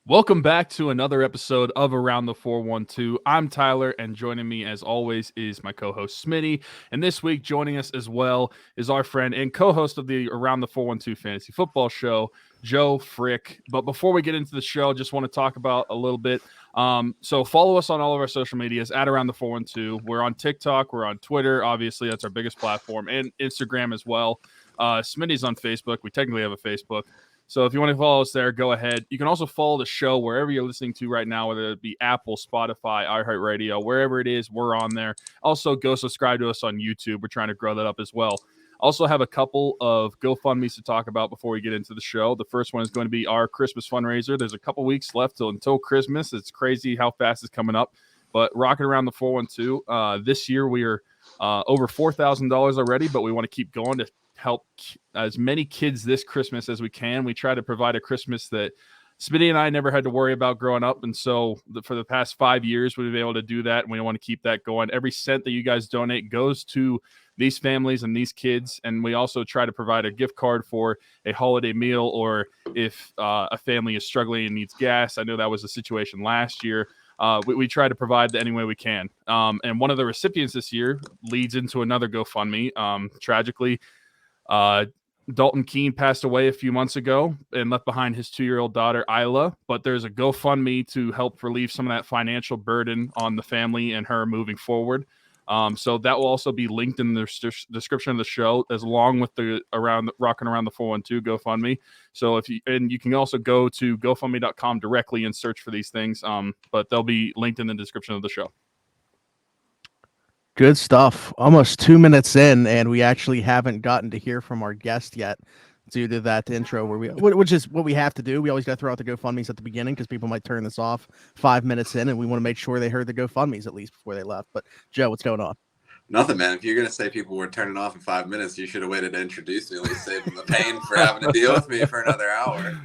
Welcome back to another episode of Around the 412. I'm Tyler, and joining me as always is my co-host Smitty. And this week joining us as well is our friend and co-host of the Around the 412 Fantasy Football Show, Joe Frick. But before we get into the show, just want to talk about a little bit. So follow us on all of our social medias at Around the 412. We're on TikTok, we're on Twitter, obviously that's our biggest platform, and Instagram as well. Smitty's on Facebook. We technically have a Facebook. So if you want to follow us there, go ahead. You can also follow the show wherever you're listening to right now, whether it be Apple, Spotify, iHeartRadio, wherever it is, we're on there. Also, go subscribe to us on YouTube. We're trying to grow that up as well. Also have a couple of GoFundMes to talk about before we get into the show. The first one is going to be our Christmas fundraiser. There's a couple weeks left until Christmas. It's crazy how fast it's coming up. But rocking around the 412. This year we are over $4,000 already, but we want to keep going to help as many kids this Christmas as we can. We try to provide a Christmas that Smitty and I never had to worry about growing up. And so for the past 5 years, we've been able to do that. And we want to keep that going. Every cent that you guys donate goes to these families and these kids. And we also try to provide a gift card for a holiday meal, or if a family is struggling and needs gas. I know that was the situation last year. We try to provide that any way we can. And one of the recipients this year leads into another GoFundMe. Tragically, Dalton Keene passed away a few months ago and left behind his 2-year-old daughter, Isla. But there's a GoFundMe to help relieve some of that financial burden on the family and her moving forward. So that will also be linked in the description of the show, as along with the Rocking Around the 412 GoFundMe. So you can also go to GoFundMe.com directly and search for these things. But they'll be linked in the description of the show. Good stuff. Almost 2 minutes in, and we actually haven't gotten to hear from our guest yet due to that intro, which is what we have to do. We always got to throw out the GoFundMes at the beginning because people might turn this off 5 minutes in, and we want to make sure they heard the GoFundMes at least before they left. But Joe, what's going on? Nothing, man. If you're going to say people were turning off in 5 minutes, you should have waited to introduce me. At least save them the pain for having to deal with me for another hour.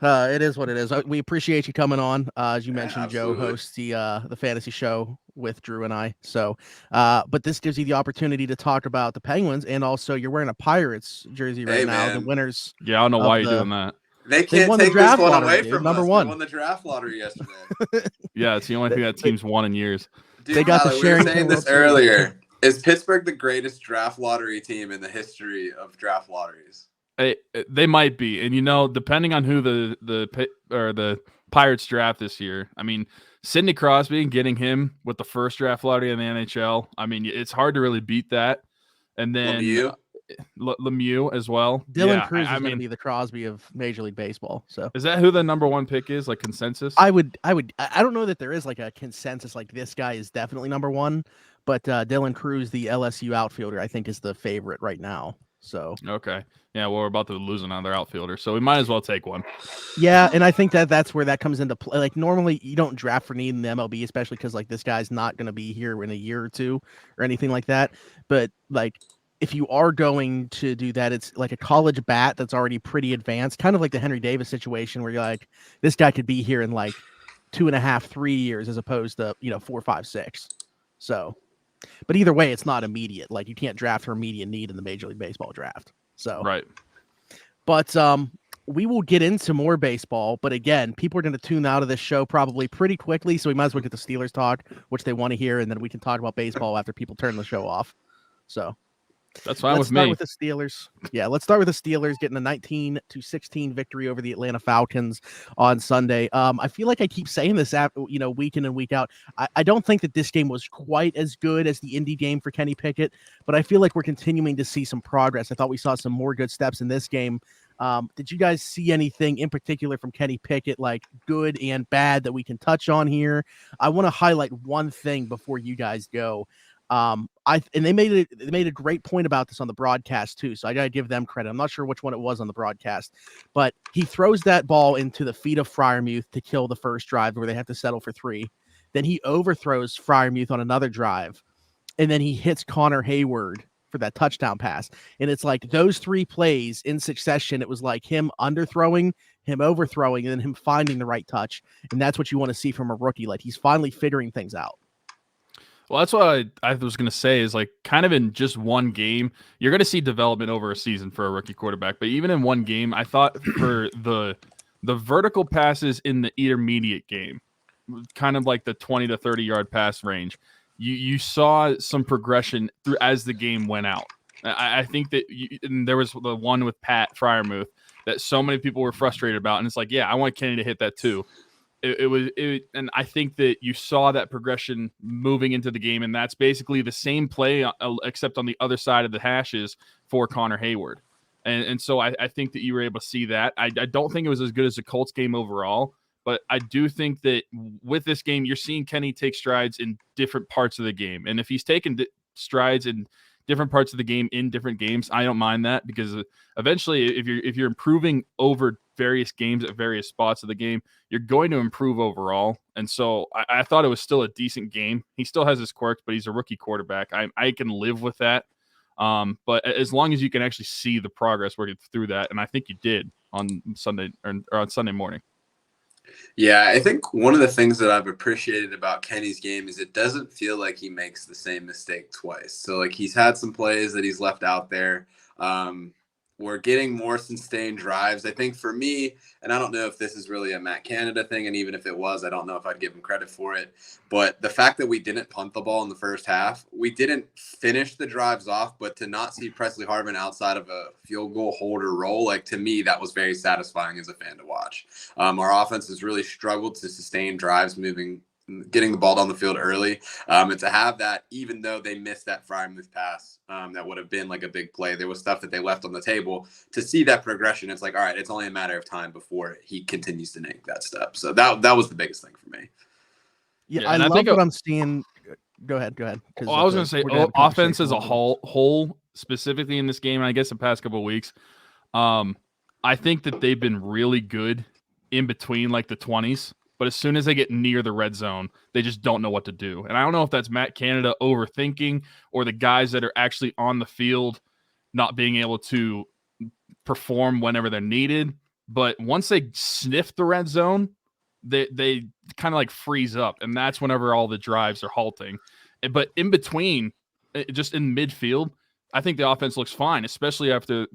It is what it is. We appreciate you coming on. As you mentioned, absolutely. Joe hosts the fantasy show with Drew and I. So, but this gives you the opportunity to talk about the Penguins, and also you're wearing a Pirates jersey right now. Man. The winners. Yeah, I don't know why you're doing that. They can't won the take draft this one lottery, away dude. from Number us. one. They won the draft lottery yesterday. Yeah, it's the only thing that team's won in years. Dude, They got the Tyler, we were Sherrington saying this World Series. earlier. Is Pittsburgh the greatest draft lottery team in the history of draft lotteries? They might be, and depending on who the Pirates draft this year. I mean, Sidney Crosby and getting him with the first draft lottery in the NHL. I mean, it's hard to really beat that. And then Lemieux as well. Dylan Cruz is going to be the Crosby of Major League Baseball. So is that who the number one pick is? Like consensus? I don't know that there is like a consensus like this guy is definitely number one, but Dylan Cruz, the LSU outfielder, I think is the favorite right now. So okay, yeah, well, we're about to lose another outfielder, so we might as well take one. Yeah, and I think that's where that comes into play. Like normally you don't draft for need in the MLB, especially because like this guy's not going to be here in a year or two or anything like that. But like if you are going to do that, it's like a college bat that's already pretty advanced, kind of like the Henry Davis situation, where you're like, this guy could be here in like 2.5, 3 years, as opposed to 4, 5, 6. So. But either way, it's not immediate. Like you can't draft for immediate need in the Major League Baseball draft. So right. But we will get into more baseball. But again, people are going to tune out of this show probably pretty quickly. So we might as well get the Steelers talk, which they want to hear, and then we can talk about baseball after people turn the show off. So that's fine with me. Let's start with the Steelers. Yeah, let's start with the Steelers getting a 19-16 victory over the Atlanta Falcons on Sunday. I feel like I keep saying this week in and week out. I don't think that this game was quite as good as the Indy game for Kenny Pickett, but I feel like we're continuing to see some progress. I thought we saw some more good steps in this game. Did you guys see anything in particular from Kenny Pickett, like good and bad, that we can touch on here? I want to highlight one thing before you guys go. They made a great point about this on the broadcast too, so I gotta give them credit. I'm not sure which one it was on the broadcast, but he throws that ball into the feet of Freiermuth to kill the first drive where they have to settle for 3. Then he overthrows Freiermuth on another drive, and then he hits Connor Hayward for that touchdown pass. And it's like those 3 plays in succession, it was like him underthrowing, him overthrowing, and then him finding the right touch. And that's what you want to see from a rookie. Like he's finally figuring things out. Well, that's what I was going to say is like kind of in just one game, you're going to see development over a season for a rookie quarterback. But even in one game, I thought for the the vertical passes in the intermediate game, kind of like the 20 to 30 yard pass range, you saw some progression through as the game went out. I think that and there was the one with Pat Fryermuth that so many people were frustrated about, and it's like, yeah, I want Kenny to hit that too. And I think that you saw that progression moving into the game, and that's basically the same play except on the other side of the hashes for Connor Hayward. And so I think that you were able to see that. I don't think it was as good as the Colts game overall, but I do think that with this game, you're seeing Kenny take strides in different parts of the game. And if he's taken strides in different parts of the game in different games, I don't mind that, because eventually if you're improving over various games at various spots of the game, you're going to improve overall. And so I thought it was still a decent game. He still has his quirks, but he's a rookie quarterback. I can live with that. But as long as you can actually see the progress working through that, and I think you did on Sunday or on Sunday morning. Yeah, I think one of the things that I've appreciated about Kenny's game is it doesn't feel like he makes the same mistake twice. So, like, he's had some plays that he's left out there. We're getting more sustained drives. I think for me, and I don't know if this is really a Matt Canada thing, and even if it was, I don't know if I'd give him credit for it. But the fact that we didn't punt the ball in the first half, we didn't finish the drives off, but to not see Presley Harvin outside of a field goal holder role, like, to me, that was very satisfying as a fan to watch. Our offense has really struggled to sustain drives getting the ball down the field early, and to have that, even though they missed that Frymouth pass, that would have been like a big play. There was stuff that they left on the table. To see that progression, it's like, all right, it's only a matter of time before he continues to make that step. So that was the biggest thing for me. Yeah, I love what I'm seeing. Go ahead. I was going to say, offense as a whole, specifically in this game, and I guess the past couple of weeks, I think that they've been really good in between like the 20s. But as soon as they get near the red zone, they just don't know what to do. And I don't know if that's Matt Canada overthinking or the guys that are actually on the field not being able to perform whenever they're needed. But once they sniff the red zone, they kind of like freeze up. And that's whenever all the drives are halting. But in between, just in midfield, I think the offense looks fine, especially after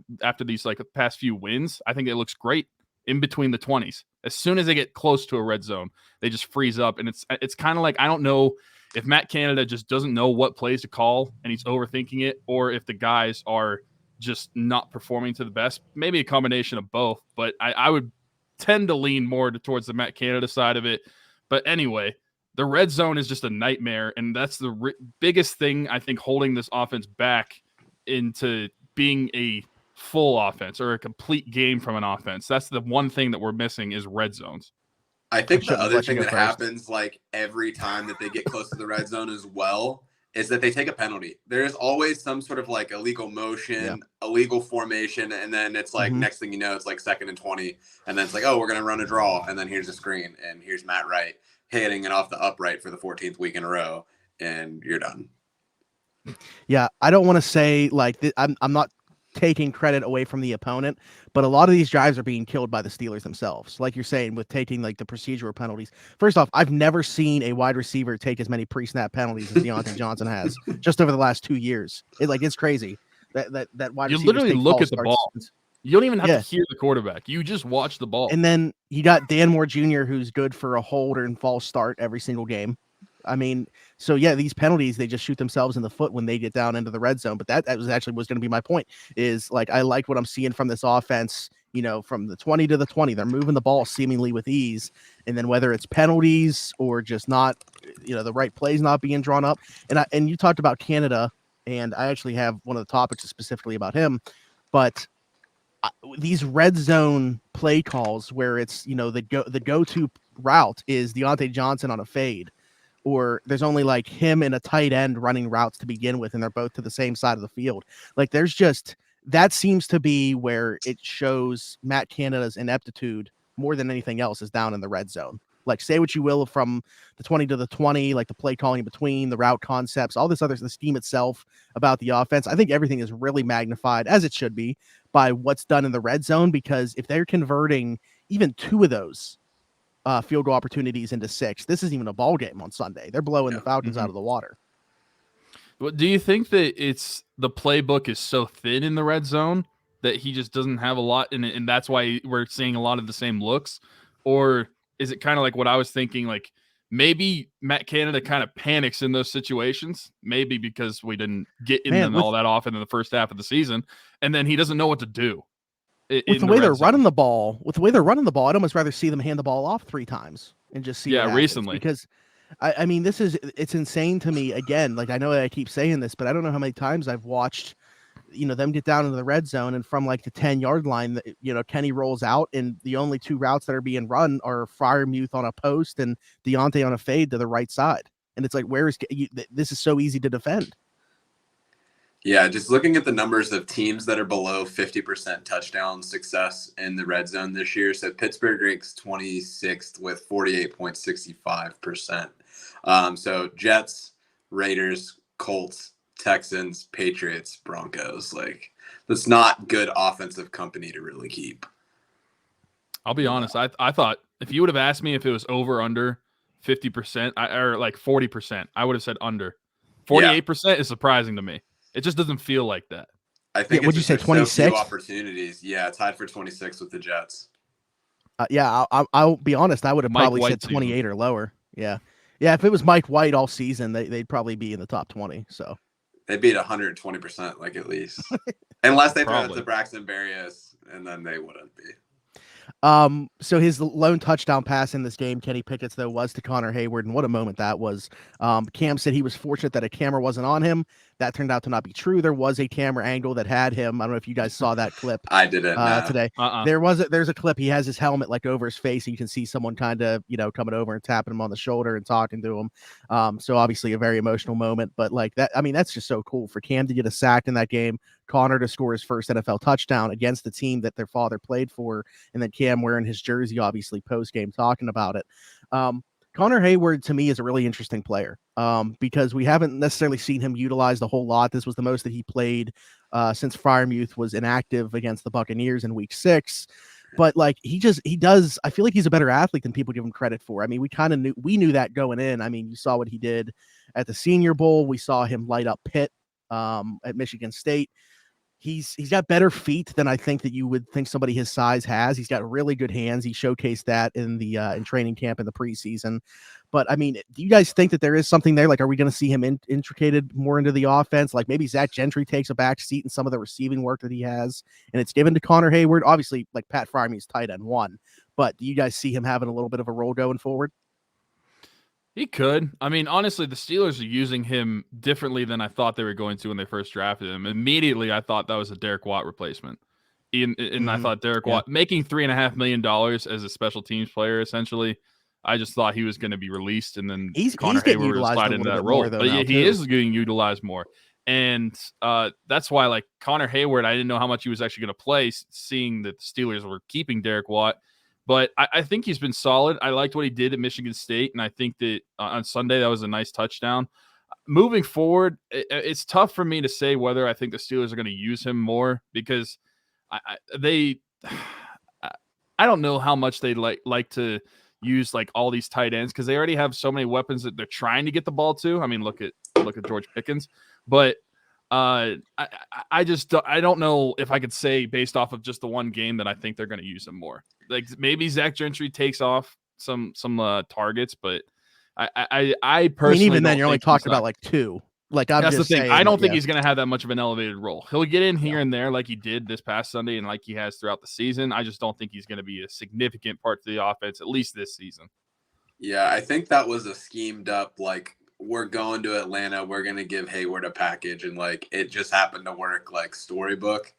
these like past few wins. I think it looks great in between the 20s. As soon as they get close to a red zone, they just freeze up. And it's kind of like, I don't know if Matt Canada just doesn't know what plays to call and he's overthinking it, or if the guys are just not performing to the best. Maybe a combination of both, but I would tend to lean more towards the Matt Canada side of it. But anyway, the red zone is just a nightmare, and that's the biggest thing, I think, holding this offense back into being a full offense or a complete game from an offense. That's the one thing that we're missing is red zones. I think the other thing that happens like every time that they get close to the red zone as well is that they take a penalty. There's always some sort of like illegal motion, illegal formation, and then it's like next thing you know, it's like 2nd and 20, and then it's like, oh, we're going to run a draw, and then here's a screen, and here's Matt Wright hitting it off the upright for the 14th week in a row, and you're done. Yeah, I don't want to say like I'm not taking credit away from the opponent, but a lot of these drives are being killed by the Steelers themselves. Like you're saying, with taking like the procedural penalties. First off, I've never seen a wide receiver take as many pre-snap penalties as Deontay Johnson has just over the last 2 years. It's crazy that wide receiver. You literally look at the ball. You don't even have to hear the quarterback. You just watch the ball. And then you got Dan Moore Jr., who's good for a hold and false start every single game. I mean, so yeah, these penalties, they just shoot themselves in the foot when they get down into the red zone. But that was going to be my point, is like, I like what I'm seeing from this offense, from the 20 to the 20, they're moving the ball seemingly with ease. And then whether it's penalties or just not, the right plays not being drawn up. And you talked about Canada, and I actually have one of the topics specifically about him, but these red zone play calls where it's, the go-to route is Deontay Johnson on a fade, or there's only like him and a tight end running routes to begin with, and they're both to the same side of the field. Like there's just, that seems to be where it shows Matt Canada's ineptitude more than anything else is down in the red zone. Like, say what you will from the 20 to the 20, like the play calling in between, the route concepts, all this other, the scheme itself about the offense. I think everything is really magnified, as it should be, by what's done in the red zone, because if they're converting even 2 of those field goal opportunities into 6, this isn't even a ball game on Sunday. They're blowing the Falcons out of the water. Well, do you think that it's the playbook is so thin in the red zone that he just doesn't have a lot in it, and that's why we're seeing a lot of the same looks? Or is it kind of like what I was thinking, like maybe Matt Canada kind of panics in those situations, maybe because we didn't get in them all that often in the first half of the season, and then he doesn't know what to do. With the way they're running the ball, I'd almost rather see them hand the ball off 3 times and just see what happens. Recently. Because I mean, it's insane to me. Again, like, I know that I keep saying this, but I don't know how many times I've watched, them get down into the red zone, and from like the 10-yard line, Kenny rolls out, and the only 2 routes that are being run are Freiermuth on a post and Deontay on a fade to the right side. And it's like, this is so easy to defend. Yeah, just looking at the numbers of teams that are below 50% touchdown success in the red zone this year. So Pittsburgh ranks 26th with 48.65%. So Jets, Raiders, Colts, Texans, Patriots, Broncos. Like, that's not good offensive company to really keep. I'll be honest. I thought if you would have asked me if it was over under 50% or like 40%, I would have said under. 48% is surprising to me. It just doesn't feel like that. I think. Would you say 26? Opportunities. Yeah, tied for 26 with the Jets. I'll be honest. I would have probably said 28 or lower. Yeah. If it was Mike White all season, they'd probably be in the top 20. So they beat 120%, like, at least, unless they throw it to Braxton Berrios, and then they wouldn't be. So his lone touchdown pass in this game, Kenny Pickett's, though, was to Connor Hayward, and what a moment that was. Cam said he was fortunate that a camera wasn't on him. That turned out to not be true. There was a camera angle that had him. I don't know if you guys saw that clip. I didn't today. There's a clip. He has his helmet like over his face, and you can see someone kind of coming over and tapping him on the shoulder and talking to him. So obviously a very emotional moment, but like that, I mean, that's just so cool for Cam to get a sack in that game, Connor to score his first NFL touchdown against the team that their father played for, and then Cam wearing his jersey, obviously post game talking about it. Connor Hayward, to me, is a really interesting player because we haven't necessarily seen him utilized a whole lot. This was the most that he played since Freiermuth was inactive against the Buccaneers in week 6. But like he does, I feel like he's a better athlete than people give him credit for. I mean, we knew that going in. I mean, you saw what he did at the Senior Bowl. We saw him light up Pitt at Michigan State. He's got better feet than I think that you would think somebody his size has. He's got really good hands. He showcased that in the in training camp in the preseason. But I mean, do you guys think that there is something there? Like, are we going to see him intricated more into the offense? Like maybe Zach Gentry takes a back seat in some of the receiving work that he has, and it's given to Connor Hayward. Obviously, like Pat Freiermuth's tight end 1, but do you guys see him having a little bit of a role going forward? He could. I mean, honestly, the Steelers are using him differently than I thought they were going to when they first drafted him. Immediately, I thought that was a Derek Watt replacement. And I thought Derek Watt making $3.5 million as a special teams player, essentially, I just thought he was going to be released, and then Connor Hayward was slide into that role. But yeah, he is getting utilized more. And that's why, like, Connor Hayward, I didn't know how much he was actually going to play, seeing that the Steelers were keeping Derek Watt. But I think he's been solid. I liked what he did at Michigan State, and I think that on Sunday that was a nice touchdown. Moving forward, it's tough for me to say whether I think the Steelers are going to use him more because I don't know how much they like to use like all these tight ends because they already have so many weapons that they're trying to get the ball to. I mean, look at George Pickens, but I don't know if I could say based off of just the one game that I think they're going to use him more. Like maybe Zach Gentry takes off some targets, but I personally even then you're only talking about like 2. Like that's the thing. I don't think he's going to have that much of an elevated role. He'll get in here and there like he did this past Sunday and like he has throughout the season. I just don't think he's going to be a significant part to the offense, at least this season. Yeah, I think that was a schemed up, like, we're going to Atlanta, we're going to give Hayward a package, and like it just happened to work, like storybook.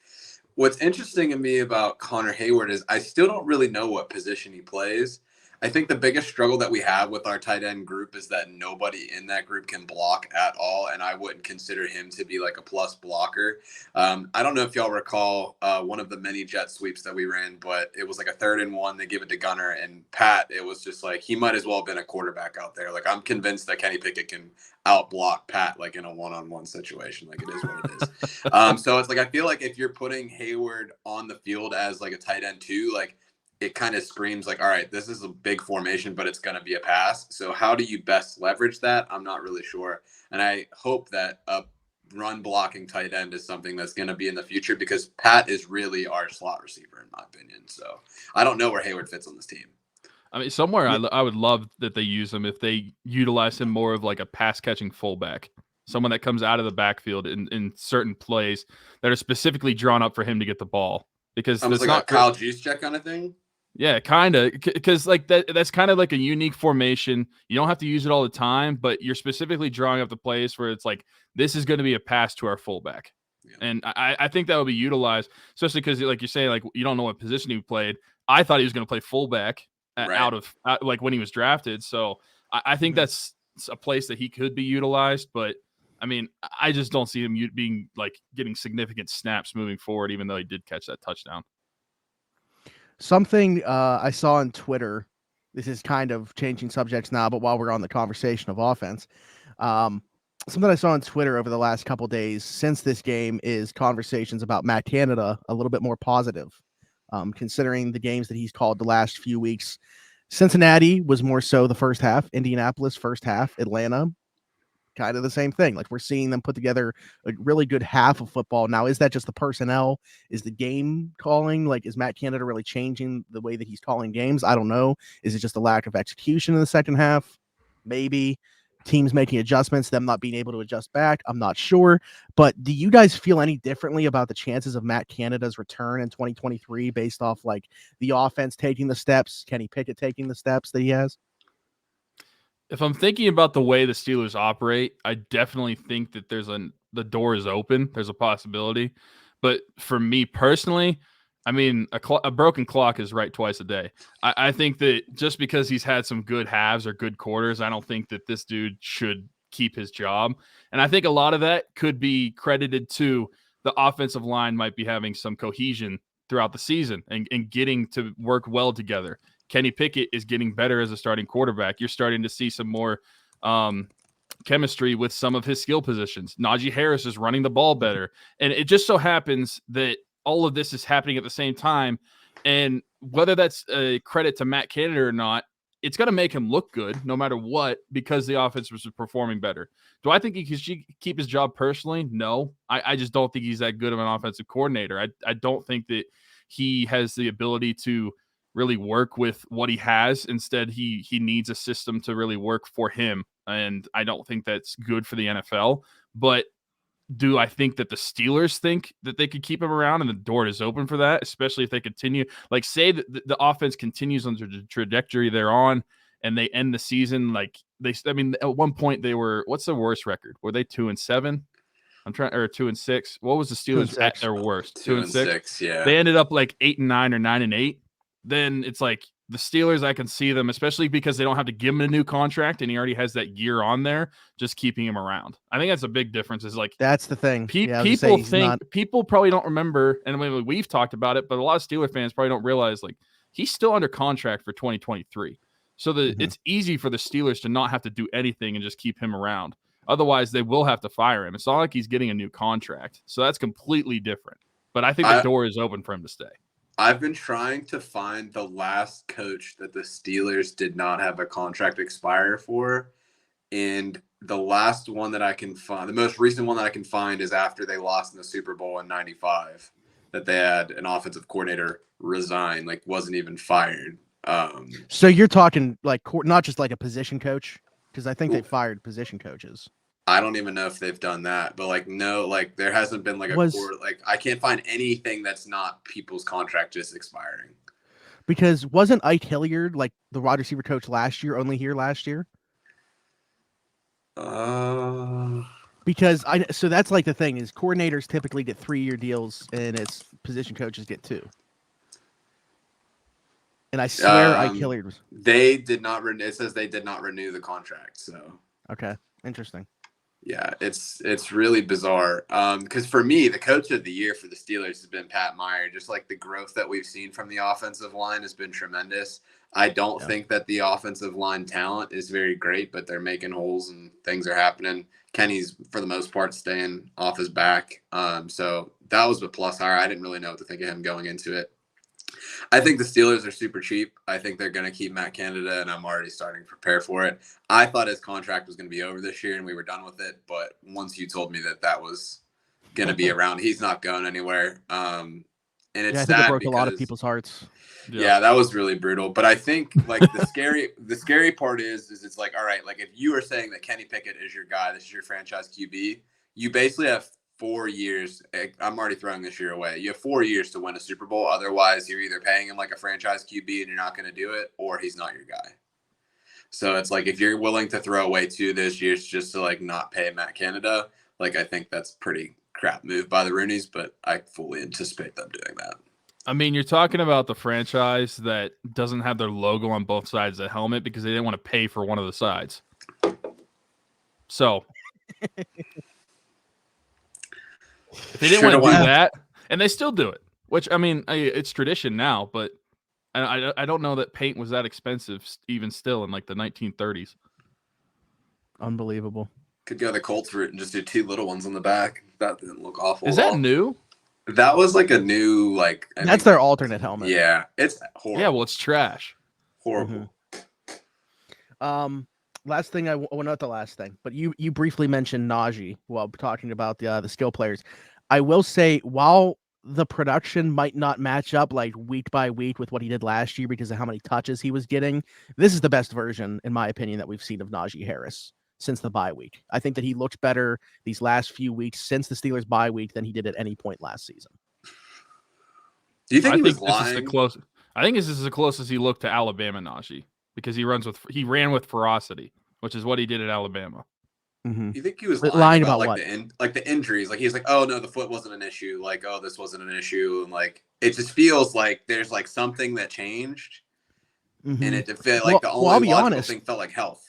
What's interesting to me about Connor Hayward is I still don't really know what position he plays. I think the biggest struggle that we have with our tight end group is that nobody in that group can block at all, and I wouldn't consider him to be like a plus blocker. I don't know if y'all recall one of the many jet sweeps that we ran, but it was like a 3rd and 1. They give it to Gunner, and Pat, it was just like he might as well have been a quarterback out there. Like I'm convinced that Kenny Pickett can out-block Pat like in a one-on-one situation. Like it is what it is. So it's like I feel like if you're putting Hayward on the field as like a tight end too, like it kind of screams like, all right, this is a big formation, but it's going to be a pass. So how do you best leverage that? I'm not really sure. And I hope that a run blocking tight end is something that's going to be in the future because Pat is really our slot receiver, in my opinion. So I don't know where Hayward fits on this team. I mean, somewhere I would love that they use him if they utilize him more of like a pass catching fullback, someone that comes out of the backfield in certain plays that are specifically drawn up for him to get the ball. Because Almost it's like not a Kyle Juszczyk kind of thing. Yeah, kind of, because like that's kind of like a unique formation. You don't have to use it all the time, but you're specifically drawing up the plays where it's like this is going to be a pass to our fullback. Yeah. And I think that will be utilized, especially because like you're saying, like you don't know what position he played. I thought he was going to play fullback out like when he was drafted. So I think that's a place that he could be utilized. But I mean, I just don't see him being like getting significant snaps moving forward, even though he did catch that touchdown. Something I saw on Twitter, this is kind of changing subjects now, but while we're on the conversation of offense, something I saw on Twitter over the last couple days since this game is conversations about Matt Canada a little bit more positive, considering the games that he's called the last few weeks. Cincinnati was more so the first half, Indianapolis first half, Atlanta kind of the same thing. Like we're seeing them put together a really good half of football. Now, is that just the personnel? Is the game calling? Like, is Matt Canada really changing the way that he's calling games? I don't know. Is it just a lack of execution in the second half? Maybe teams making adjustments, them not being able to adjust back. I'm not sure. But do you guys feel any differently about the chances of Matt Canada's return in 2023 based off like the offense taking the steps, Kenny Pickett taking the steps that he has? If I'm thinking about the way the Steelers operate, I definitely think that the door is open. There's a possibility. But for me personally, I mean, a broken clock is right twice a day. I think that just because he's had some good halves or good quarters, I don't think that this dude should keep his job. And I think a lot of that could be credited to the offensive line might be having some cohesion throughout the season and getting to work well together. Kenny Pickett is getting better as a starting quarterback. You're starting to see some more chemistry with some of his skill positions. Najee Harris is running the ball better. And it just so happens that all of this is happening at the same time. And whether that's a credit to Matt Canada or not, it's going to make him look good no matter what because the offense was performing better. Do I think he should keep his job personally? No. I just don't think he's that good of an offensive coordinator. I don't think that he has the ability to really work with what he has. Instead, he needs a system to really work for him. And I don't think that's good for the NFL. But do I think that the Steelers think that they could keep him around and the door is open for that, especially if they continue, like say that the offense continues on the trajectory they're on and they end the season like I mean, at one point they were, what's the worst record? Were they 2-7? Or 2-6. What was the Steelers at their worst? 2-6. Yeah. They ended up like 8-9 or 9-8. Then it's like the Steelers, I can see them, especially because they don't have to give him a new contract and he already has that year on there, just keeping him around. I think that's a big difference. Is like that's the thing. People probably don't remember, and we've talked about it, but a lot of Steeler fans probably don't realize like he's still under contract for 2023. So it's easy for the Steelers to not have to do anything and just keep him around. Otherwise, they will have to fire him. It's not like he's getting a new contract. So that's completely different. But I think the door is open for him to stay. I've been trying to find the last coach that the Steelers did not have a contract expire for. And the last one that I can find, the most recent one that I can find is after they lost in the Super Bowl in 95, that they had an offensive coordinator resign, like wasn't even fired. So you're talking like not just like a position coach, because I think they fired position coaches. I don't even know if they've done that, but like, no, like there hasn't been like I can't find anything that's not people's contract just expiring. Because wasn't Ike Hilliard like the wide receiver coach last year, only here last year? Because so that's like the thing is coordinators typically get 3-year deals and it's position coaches get 2. And I swear Ike Hilliard was. They did not renew. It says they did not renew the contract. So okay, interesting. Yeah, it's really bizarre. Because for me, the coach of the year for the Steelers has been Pat Meyer. Just like the growth that we've seen from the offensive line has been tremendous. I don't think that the offensive line talent is very great, but they're making holes and things are happening. Kenny's, for the most part, staying off his back. So that was a plus hire. I didn't really know what to think of him going into it. I think the Steelers are super cheap. I think they're going to keep Matt Canada, and I'm already starting to prepare for it. I thought his contract was going to be over this year, and we were done with it. But once you told me that was going to be around, he's not going anywhere. And it's I think it sad broke because a lot of people's hearts. Yeah, that was really brutal. But I think like the scary part is it's like, all right, like if you are saying that Kenny Pickett is your guy, this is your franchise QB, you basically have 4 years. I'm already throwing this year away. You have 4 years to win a Super Bowl. Otherwise, you're either paying him like a franchise QB and you're not going to do it, or he's not your guy. So it's like if you're willing to throw away 2 this year just to like not pay Matt Canada, like I think that's pretty crap move by the Rooneys, but I fully anticipate them doing that. I mean, you're talking about the franchise that doesn't have their logo on both sides of the helmet because they didn't want to pay for one of the sides. So if they didn't want to do that, and they still do it, which, I mean, it's tradition now, but I don't know that paint was that expensive even still in like the 1930s. Unbelievable. Could go the Colts route and just do 2 little ones on the back. That didn't look awful. Is that new? That was like a new, like... That's their alternate helmet. Yeah, it's horrible. Yeah, well, it's trash. Horrible. Last thing not the last thing, but you briefly mentioned Najee while talking about the skill players. I will say, while the production might not match up like week by week with what he did last year because of how many touches he was getting, this is the best version, in my opinion, that we've seen of Najee Harris since the bye week. I think that he looked better these last few weeks since the Steelers bye week than he did at any point last season. Do you think he was lying? I think this is the closest he looked to Alabama Najee because he ran with ferocity, which is what he did at Alabama. Mm-hmm. You think he was lying about like what? The injuries? Like he's like, oh no, the foot wasn't an issue. Like, oh, this wasn't an issue. And like it just feels like there's like something that changed, and it felt like the only logical thing felt like health.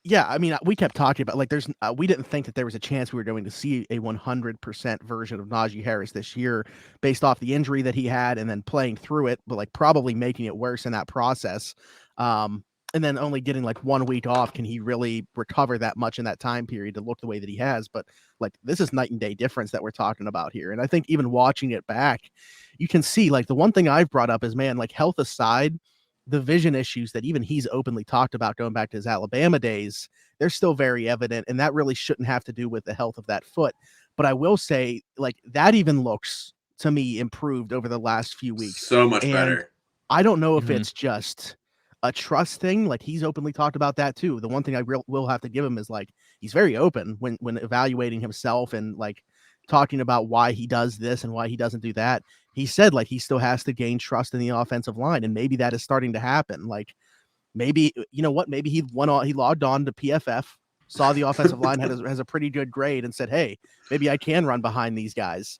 Yeah, I mean, we kept talking about like we didn't think that there was a chance we were going to see a 100% version of Najee Harris this year based off the injury that he had and then playing through it, but like probably making it worse in that process. And then only getting like 1 week off. Can he really recover that much in that time period to look the way that he has? But like, this is night and day difference that we're talking about here. And I think even watching it back, you can see like the one thing I've brought up is, man, like health aside, the vision issues that even he's openly talked about going back to his Alabama days, they're still very evident. And that really shouldn't have to do with the health of that foot. But I will say like that even looks to me improved over the last few weeks. So much better. I don't know if it's just a trust thing. Like he's openly talked about that too. The one thing I will have to give him is like, he's very open when evaluating himself and like talking about why he does this and why he doesn't do that. He said like he still has to gain trust in the offensive line, and maybe that is starting to happen. Like maybe, you know what, maybe he logged on to PFF, saw the offensive line has a pretty good grade and said, hey, maybe I can run behind these guys.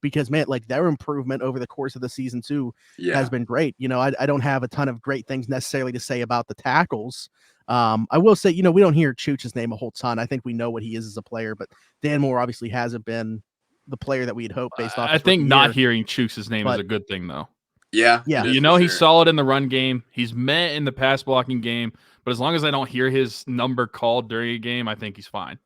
Because man, like their improvement over the course of the season too has been great. You know, I don't have a ton of great things necessarily to say about the tackles. I will say, you know, we don't hear Chooch's name a whole ton. I think we know what he is as a player, but Dan Moore obviously hasn't been the player that we'd hope based off. I think not hearing Chooch's name is a good thing though. Yeah. You know, he's solid in the run game. He's met in the pass blocking game, but as long as I don't hear his number called during a game, I think he's fine.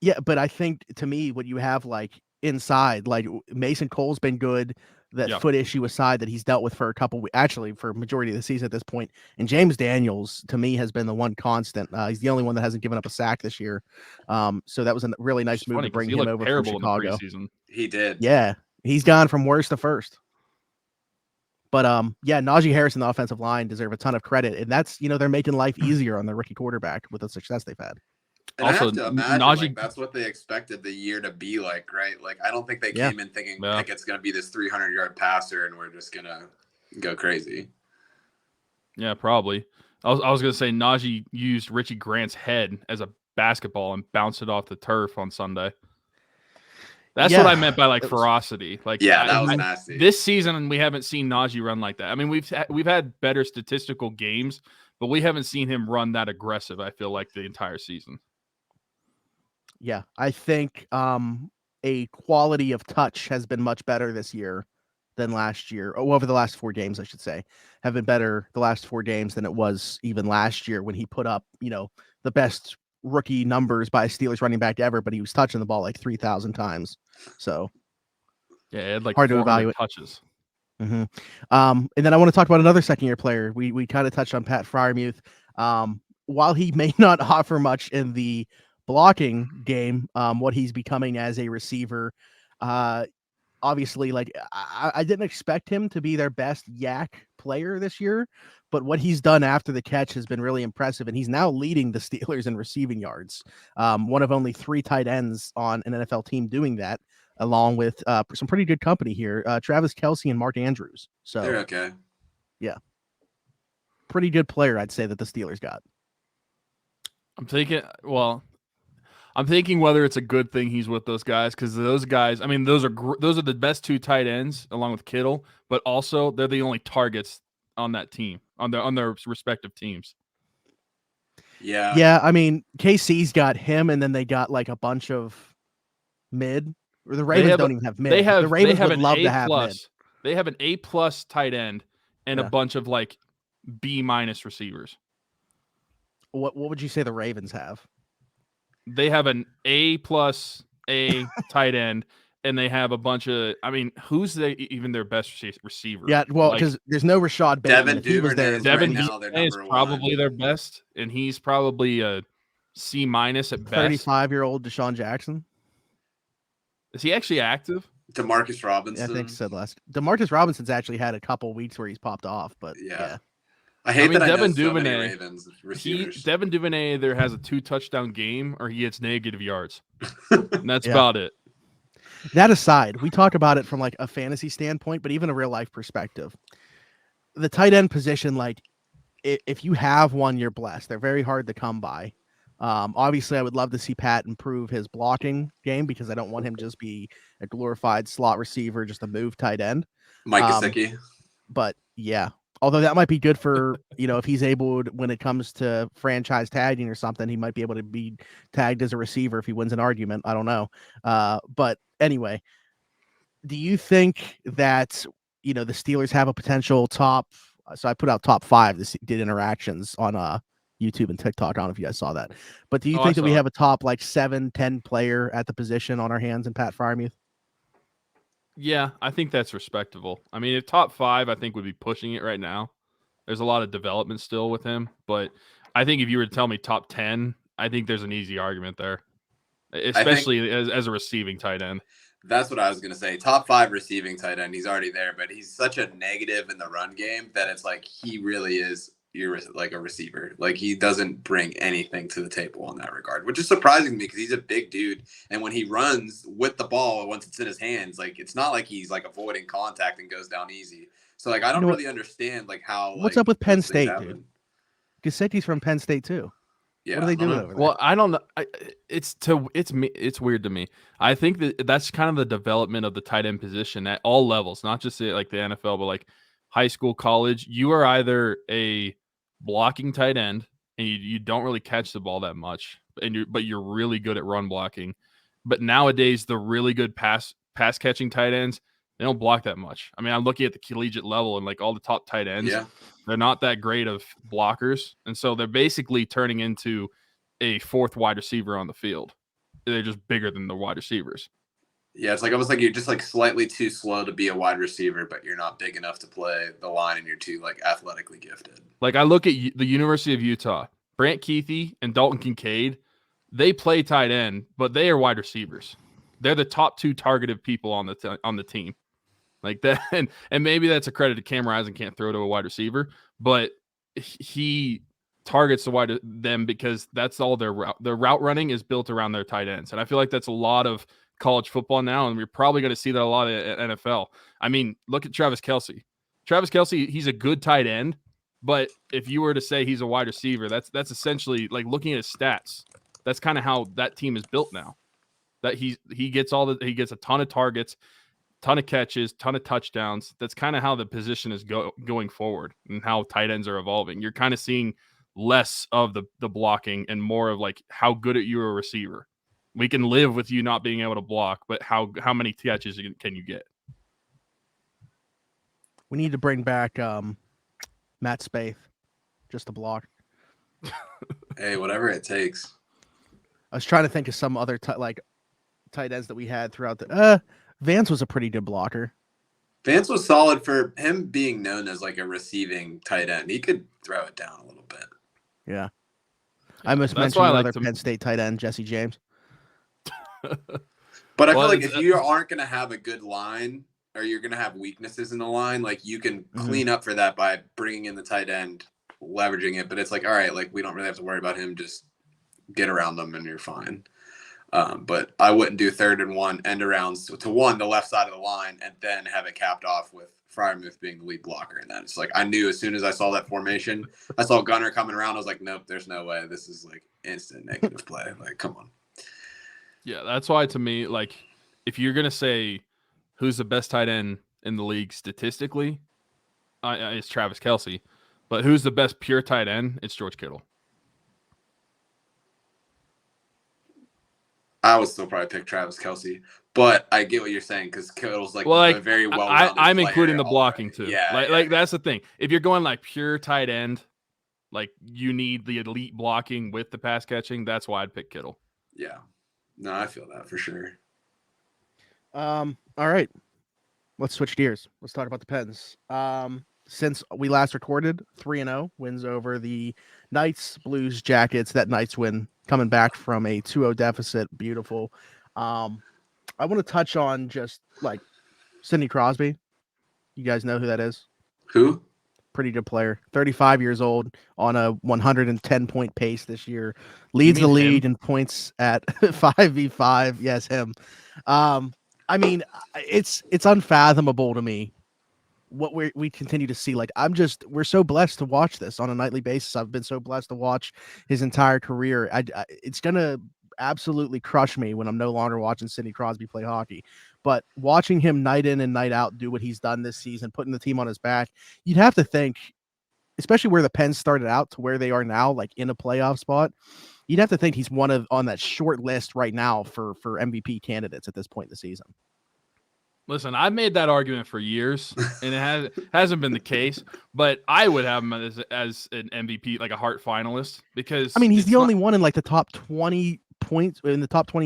Yeah. But I think to me, what you have like inside, like Mason Cole's been good. That foot issue aside that he's dealt with for a couple, actually for majority of the season at this point. And James Daniels to me has been the one constant. He's the only one that hasn't given up a sack this year. So that was a really nice move to bring him over from Chicago. He did. Yeah. He's gone from worst to first. But Najee Harris and the offensive line deserve a ton of credit. And that's, you know, they're making life easier on their rookie quarterback with the success they've had. And also, I have to imagine like, that's what they expected the year to be like, right? Like, I don't think they came in thinking like it's going to be this 300-yard passer and we're just going to go crazy. Yeah, probably. I was going to say Najee used Richie Grant's head as a basketball and bounced it off the turf on Sunday. That's what I meant by like ferocity. Like, that was nasty. This season, we haven't seen Najee run like that. I mean, we've had better statistical games, but we haven't seen him run that aggressive. I feel like the entire season. Yeah, I think a quality of touch has been much better this year than last year. Over the last 4 games, I should say, have been better the last 4 games than it was even last year when he put up, you know, the best rookie numbers by a Steelers running back ever, but he was touching the ball like 3,000 times. So yeah, it had like hard to evaluate touches. Mm-hmm. And then I want to talk about another second-year player. We kind of touched on Pat Freiermuth. While he may not offer much in the blocking game, what he's becoming as a receiver, obviously, like I didn't expect him to be their best yak player this year, but what he's done after the catch has been really impressive, and he's now leading the Steelers in receiving yards. One of only 3 tight ends on an NFL team doing that, along with some pretty good company here, Travis Kelce and Mark Andrews. So They're okay. Yeah, pretty good player, I'd say, that the Steelers got. I'm thinking whether it's a good thing he's with those guys, because those guys, I mean, those are the best 2 tight ends along with Kittle, but also they're the only targets on that team, on their respective teams. Yeah. I mean, KC's got him, and then they got like a bunch of mid. Or the Ravens don't even have mid. The Ravens would love to have mid. They have an A+ tight end and a bunch of like B- receivers. What would you say the Ravens have? They have an A+ tight end, and they have a bunch of. I mean, who's even their best receiver? Yeah, well, because there's no Rashad Bateman. Devin Duvernay is probably their best, and he's probably a C- at best. 35-year-old Deshaun Jackson. Is he actually active? Demarcus Robinson. Yeah, I think so. Demarcus Robinson's actually had a couple weeks where he's popped off, but yeah. I hate that Devin Duvernay. Devin Duvernay either has a 2-touchdown game or he gets negative yards. And that's about it. That aside, we talk about it from like a fantasy standpoint, but even a real life perspective. The tight end position, like if you have one, you're blessed. They're very hard to come by. Obviously, I would love to see Pat improve his blocking game because I don't want him just be a glorified slot receiver, just a move tight end. Mike Gesicki. But yeah, although that might be good for, if he's able to, when it comes to franchise tagging or something, he might be able to be tagged as a receiver if he wins an argument. I don't know. But anyway, do you think that, the Steelers have a potential top? So I put out top 5 that did interactions on YouTube and TikTok. I don't know if you guys saw that, but do you think that we have a top like 7-10 player at the position on our hands in Pat Freiermuth? Yeah, I think that's respectable. I mean, if top 5, I think would be pushing it right now. There's a lot of development still with him, but I think if you were to tell me top 10, I think there's an easy argument there, especially as a receiving tight end. That's what I was going to say. Top 5 receiving tight end. He's already there, but he's such a negative in the run game that it's like he really is like a receiver. Like he doesn't bring anything to the table in that regard, which is surprising to me because he's a big dude. And when he runs with the ball, once it's in his hands, like it's not like he's like avoiding contact and goes down easy. So like I don't really understand like how. What's up with Penn State, dude? Gesicki's from Penn State too. Yeah, what are they doing over there? Well, I don't know. It's weird to me. I think that's kind of the development of the tight end position at all levels, not just like the NFL, but like high school, college. You are either a blocking tight end and you don't really catch the ball that much, but you're really good at run blocking. But nowadays, the really good pass catching tight ends, they don't block that much. I mean, I'm looking at the collegiate level and like all the top tight ends. Yeah. They're not that great of blockers. And so they're basically turning into a 4th wide receiver on the field. They're just bigger than the wide receivers. Yeah, it's like almost like you're just like slightly too slow to be a wide receiver, but you're not big enough to play the line and you're too like athletically gifted. Like I look at the University of Utah, Brant Keithy and Dalton Kincaid, they play tight end, but they are wide receivers. They're the top 2 targeted people on the team. Like that, and maybe that's a credit to Cam Rising can't throw to a wide receiver, but he targets them because that's all their route running is built around their tight ends, and I feel like that's a lot of college football now, and we're probably going to see that a lot at NFL. I mean, look at Travis Kelce. Travis Kelce, he's a good tight end, but if you were to say he's a wide receiver, that's essentially like looking at his stats. That's kind of how that team is built now. That he gets he gets a ton of targets, ton of catches, ton of touchdowns. That's kind of how the position is going forward and how tight ends are evolving. You're kind of seeing less of the blocking and more of like how good at you're a receiver. We can live with you not being able to block, but how many catches can you get? We need to bring back Matt Spaeth just to block. Hey, whatever it takes. I was trying to think of some other tight ends that we had throughout the Vance was a pretty good blocker. Vance was solid for him being known as like a receiving tight end. He could throw it down a little bit. Yeah. I must That's mention why I like another to- Penn State tight end, Jesse James. But I Well, feel like if you aren't going to have a good line or you're going to have weaknesses in the line, like you can clean up for that by bringing in the tight end, leveraging it. But it's like, all right, like we don't really have to worry about him. Just get around them and you're fine. But I wouldn't do 3rd and 1 end arounds to one, the left side of the line, and then have it capped off with Freiermuth being the lead blocker. And then it's like, I knew as soon as I saw that formation, I saw Gunner coming around. I was like, nope, there's no way. This is like instant negative play. Like, come on. Yeah, that's why to me, like, if you're gonna say who's the best tight end in the league statistically, it's Travis Kelce. But who's the best pure tight end? It's George Kittle. I would still probably pick Travis Kelce, but I get what you're saying because Kittle's like, a very well. I'm including the blocking too. Yeah, like that's the thing. If you're going like pure tight end, like you need the elite blocking with the pass catching. That's why I'd pick Kittle. Yeah, no, I feel that for sure. All right, let's switch gears. Let's talk about the Pens. Since we last recorded, 3-0 wins over the Knights, Blues, Jackets. That Knights win coming back from a 2-0 deficit. Beautiful. I want to touch on just like Sidney Crosby. You guys know who that is? Who? Pretty good player. 35 years old on a 110-point pace this year. Leads the league in points at 5v5. Yes, him. I mean, it's unfathomable to me what we continue to see. Like, we're so blessed to watch this on a nightly basis. I've been so blessed to watch his entire career. It's gonna absolutely crush me when I'm no longer watching Sidney Crosby play hockey. But watching him night in and night out do what he's done this season, putting the team on his back, you'd have to think, especially where the Pens started out to where they are now, like in a playoff spot, you'd have to think he's on that short list right now for MVP candidates at this point in the season. Listen, I've made that argument for years, and it hasn't been the case. But I would have him as an MVP, like a Hart finalist, because I mean, he's the only one in like the top 20 points in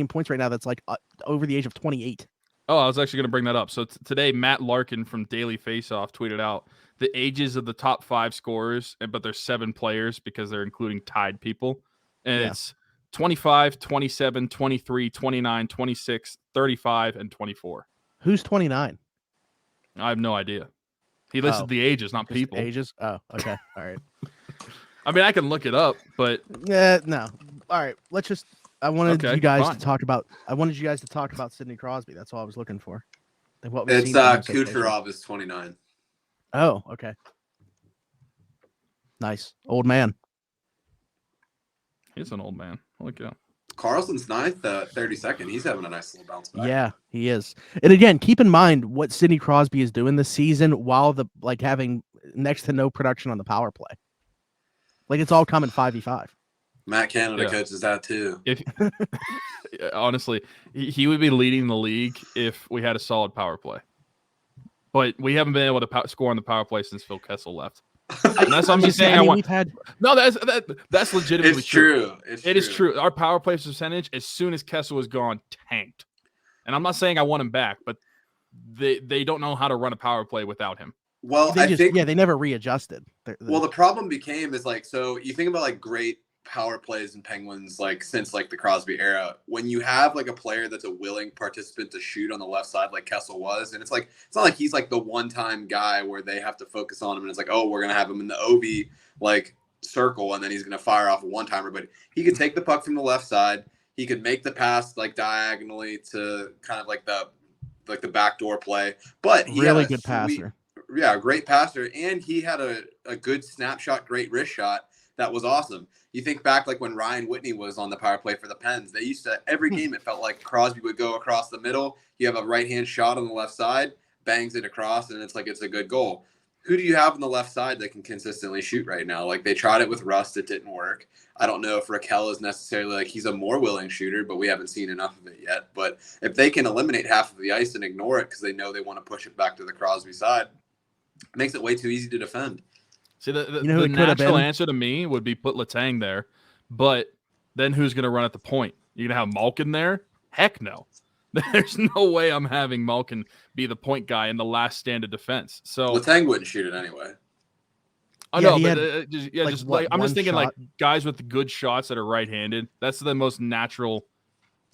points right now that's like over the age of 28. Oh, I was actually going to bring that up. So today, Matt Larkin from Daily Faceoff tweeted out the ages of the top 5 scorers, but there's 7 players because they're including tied people, and it's 25, 27, 23, 29, 26, 35, and 24. Who's 29? I have no idea. He listed the ages, not people. Ages? Oh, okay. All right. I mean, I can look it up, but no. All right. Let's just. I wanted you guys fine. to talk about. Sidney Crosby. That's all I was looking for. It's Kucherov is 29. Oh, okay. Nice old man. He's an old man. Holy cow. Carlson's 9th, 32nd. He's having a nice little bounce back. Yeah, he is. And again, keep in mind what Sidney Crosby is doing this season while having next to no production on the power play. Like, it's all coming 5v5. Matt Canada coaches that too. Honestly, he would be leading the league if we had a solid power play. But we haven't been able to score on the power play since Phil Kessel left. And that's what I'm saying. That's legitimately it's true. It is true. Our power play percentage, as soon as Kessel was gone, tanked. And I'm not saying I want him back, but they don't know how to run a power play without him. Well, they never readjusted. Well, the problem became is like, so you think about like great power plays in Penguins, like since like the Crosby era, when you have like a player that's a willing participant to shoot on the left side like Kessel was, and it's like, it's not like he's like the one-time guy where they have to focus on him and it's like, oh, we're gonna have him in the OB like circle and then he's gonna fire off a one-timer. But he could take the puck from the left side, he could make the pass like diagonally to kind of like the backdoor play, but he really good passer. Yeah, great passer, and he had a good snapshot, great wrist shot that was awesome. You think back like when Ryan Whitney was on the power play for the Pens, they used to, every game it felt like Crosby would go across the middle, you have a right-hand shot on the left side, bangs it across, and it's like it's a good goal. Who do you have on the left side that can consistently shoot right now? Like they tried it with Rust, it didn't work. I don't know if Raquel is necessarily like he's a more willing shooter, but we haven't seen enough of it yet. But if they can eliminate half of the ice and ignore it because they know they want to push it back to the Crosby side, it makes it way too easy to defend. See, the natural answer to me would be put Letang there, but then who's going to run at the point? You're going to have Malkin there? Heck no. There's no way I'm having Malkin be the point guy in the last stand of defense. So Letang wouldn't shoot it anyway. I Yeah, know, he but had, just what, like I'm just one thinking shot? like guys with good shots that are right-handed. That's the most natural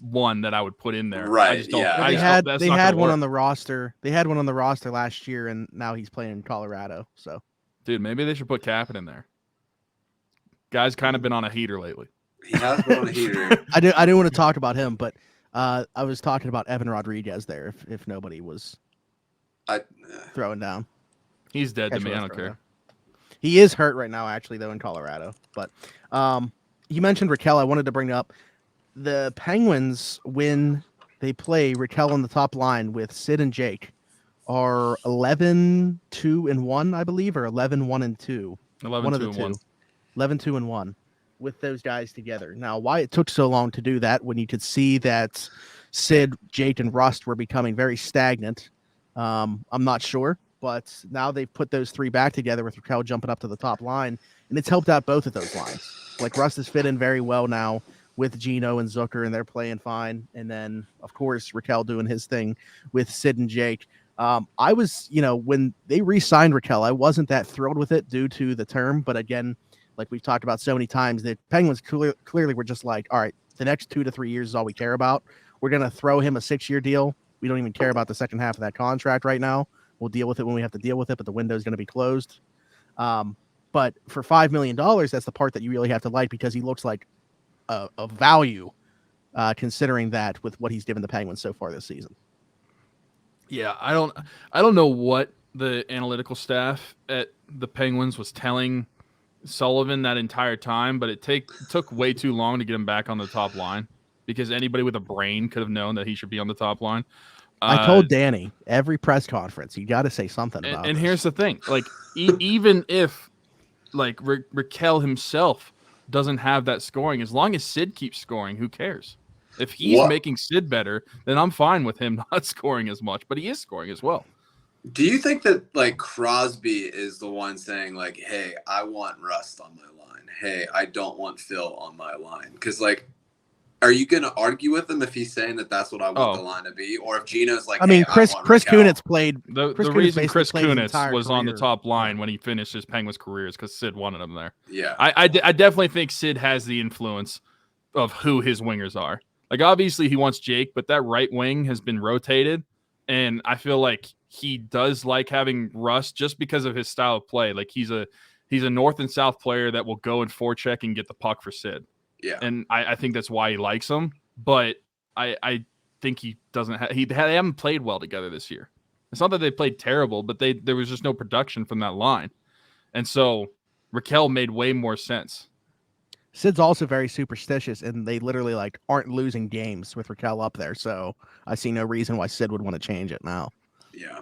one that I would put in there. I Right, just don't. yeah. I They just had don't, that's they not had gonna one work. on the roster. They had one on the roster last year, and now he's playing in Colorado. So Dude, maybe they should put Captain in there. Guy's kind of been on a heater lately. He has been on a heater. I didn't want to talk about him, but I was talking about Evan Rodriguez there. If nobody was I throwing down, He's dead to Actually, me. I let's don't throw care. down. He is hurt right now, actually, though, in Colorado. But you mentioned Raquel. I wanted to bring up the Penguins when they play Raquel on the top line with Sid and Jake are 11-2-1, I believe, or 11-1-2. 11, One of 2, the and two. 1. 11-2-1 with those guys together. Now, why it took so long to do that when you could see that Sid, Jake, and Rust were becoming very stagnant, I'm not sure. But now they've put those three back together with Raquel jumping up to the top line, and it's helped out both of those lines. Like Rust has fit in very well now with Gino and Zucker, and they're playing fine. And then, of course, Raquel doing his thing with Sid and Jake. I was, when they re-signed Raquel, I wasn't that thrilled with it due to the term. But again, like we've talked about so many times, the Penguins clearly were just like, all right, the next 2 to 3 years is all we care about. We're going to throw him a 6-year deal. We don't even care about the second half of that contract right now. We'll deal with it when we have to deal with it, but the window is going to be closed. But for $5 million, that's the part that you really have to like because he looks like a value considering that with what he's given the Penguins so far this season. Yeah, I don't know what the analytical staff at the Penguins was telling Sullivan that entire time, but it took way too long to get him back on the top line because anybody with a brain could have known that he should be on the top line. I told Danny every press conference, you got to say something about and this. here's the thing, like even if like Raquel himself doesn't have that scoring, as long as Sid keeps scoring, who cares? If he's making Sid better, then I'm fine with him not scoring as much, but he is scoring as well. Do you think that like Crosby is the one saying like, hey, I want Rust on my line. Hey, I don't want Phil on my line. Because like, are you going to argue with him if he's saying that that's what I want the line to be? Or if Gino's like, I mean, Chris Kunitz played. The reason Chris Kunitz was on the top line when he finished his Penguins career is because Sid wanted him there. Yeah. I definitely think Sid has the influence of who his wingers are. Like, obviously, he wants Jake, but that right wing has been rotated. And I feel like he does like having Rust just because of his style of play. Like, he's a north and south player that will go and forecheck and get the puck for Sid. Yeah, and I think that's why he likes him. But I think he doesn't. They haven't played well together this year. It's not that they played terrible, but there was just no production from that line, and so Raquel made way more sense. Sid's also very superstitious, and they literally like aren't losing games with Raquel up there. So I see no reason why Sid would want to change it now. Yeah.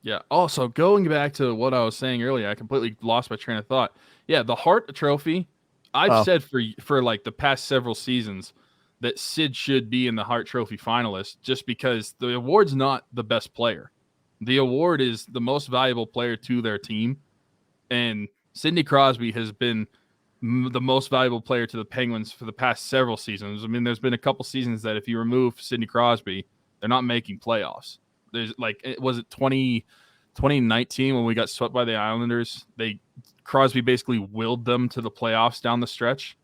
Yeah. Also, going back to what I was saying earlier, I completely lost my train of thought. Yeah, the Hart Trophy. I've said for like the past several seasons that Sid should be in the Hart Trophy finalist just because the award's not the best player. The award is the most valuable player to their team. And Sidney Crosby has been the most valuable player to the Penguins for the past several seasons. I mean, there's been a couple seasons that if you remove Sidney Crosby, they're not making playoffs. There's like, was it 2019 when we got swept by the Islanders? Crosby basically willed them to the playoffs down the stretch.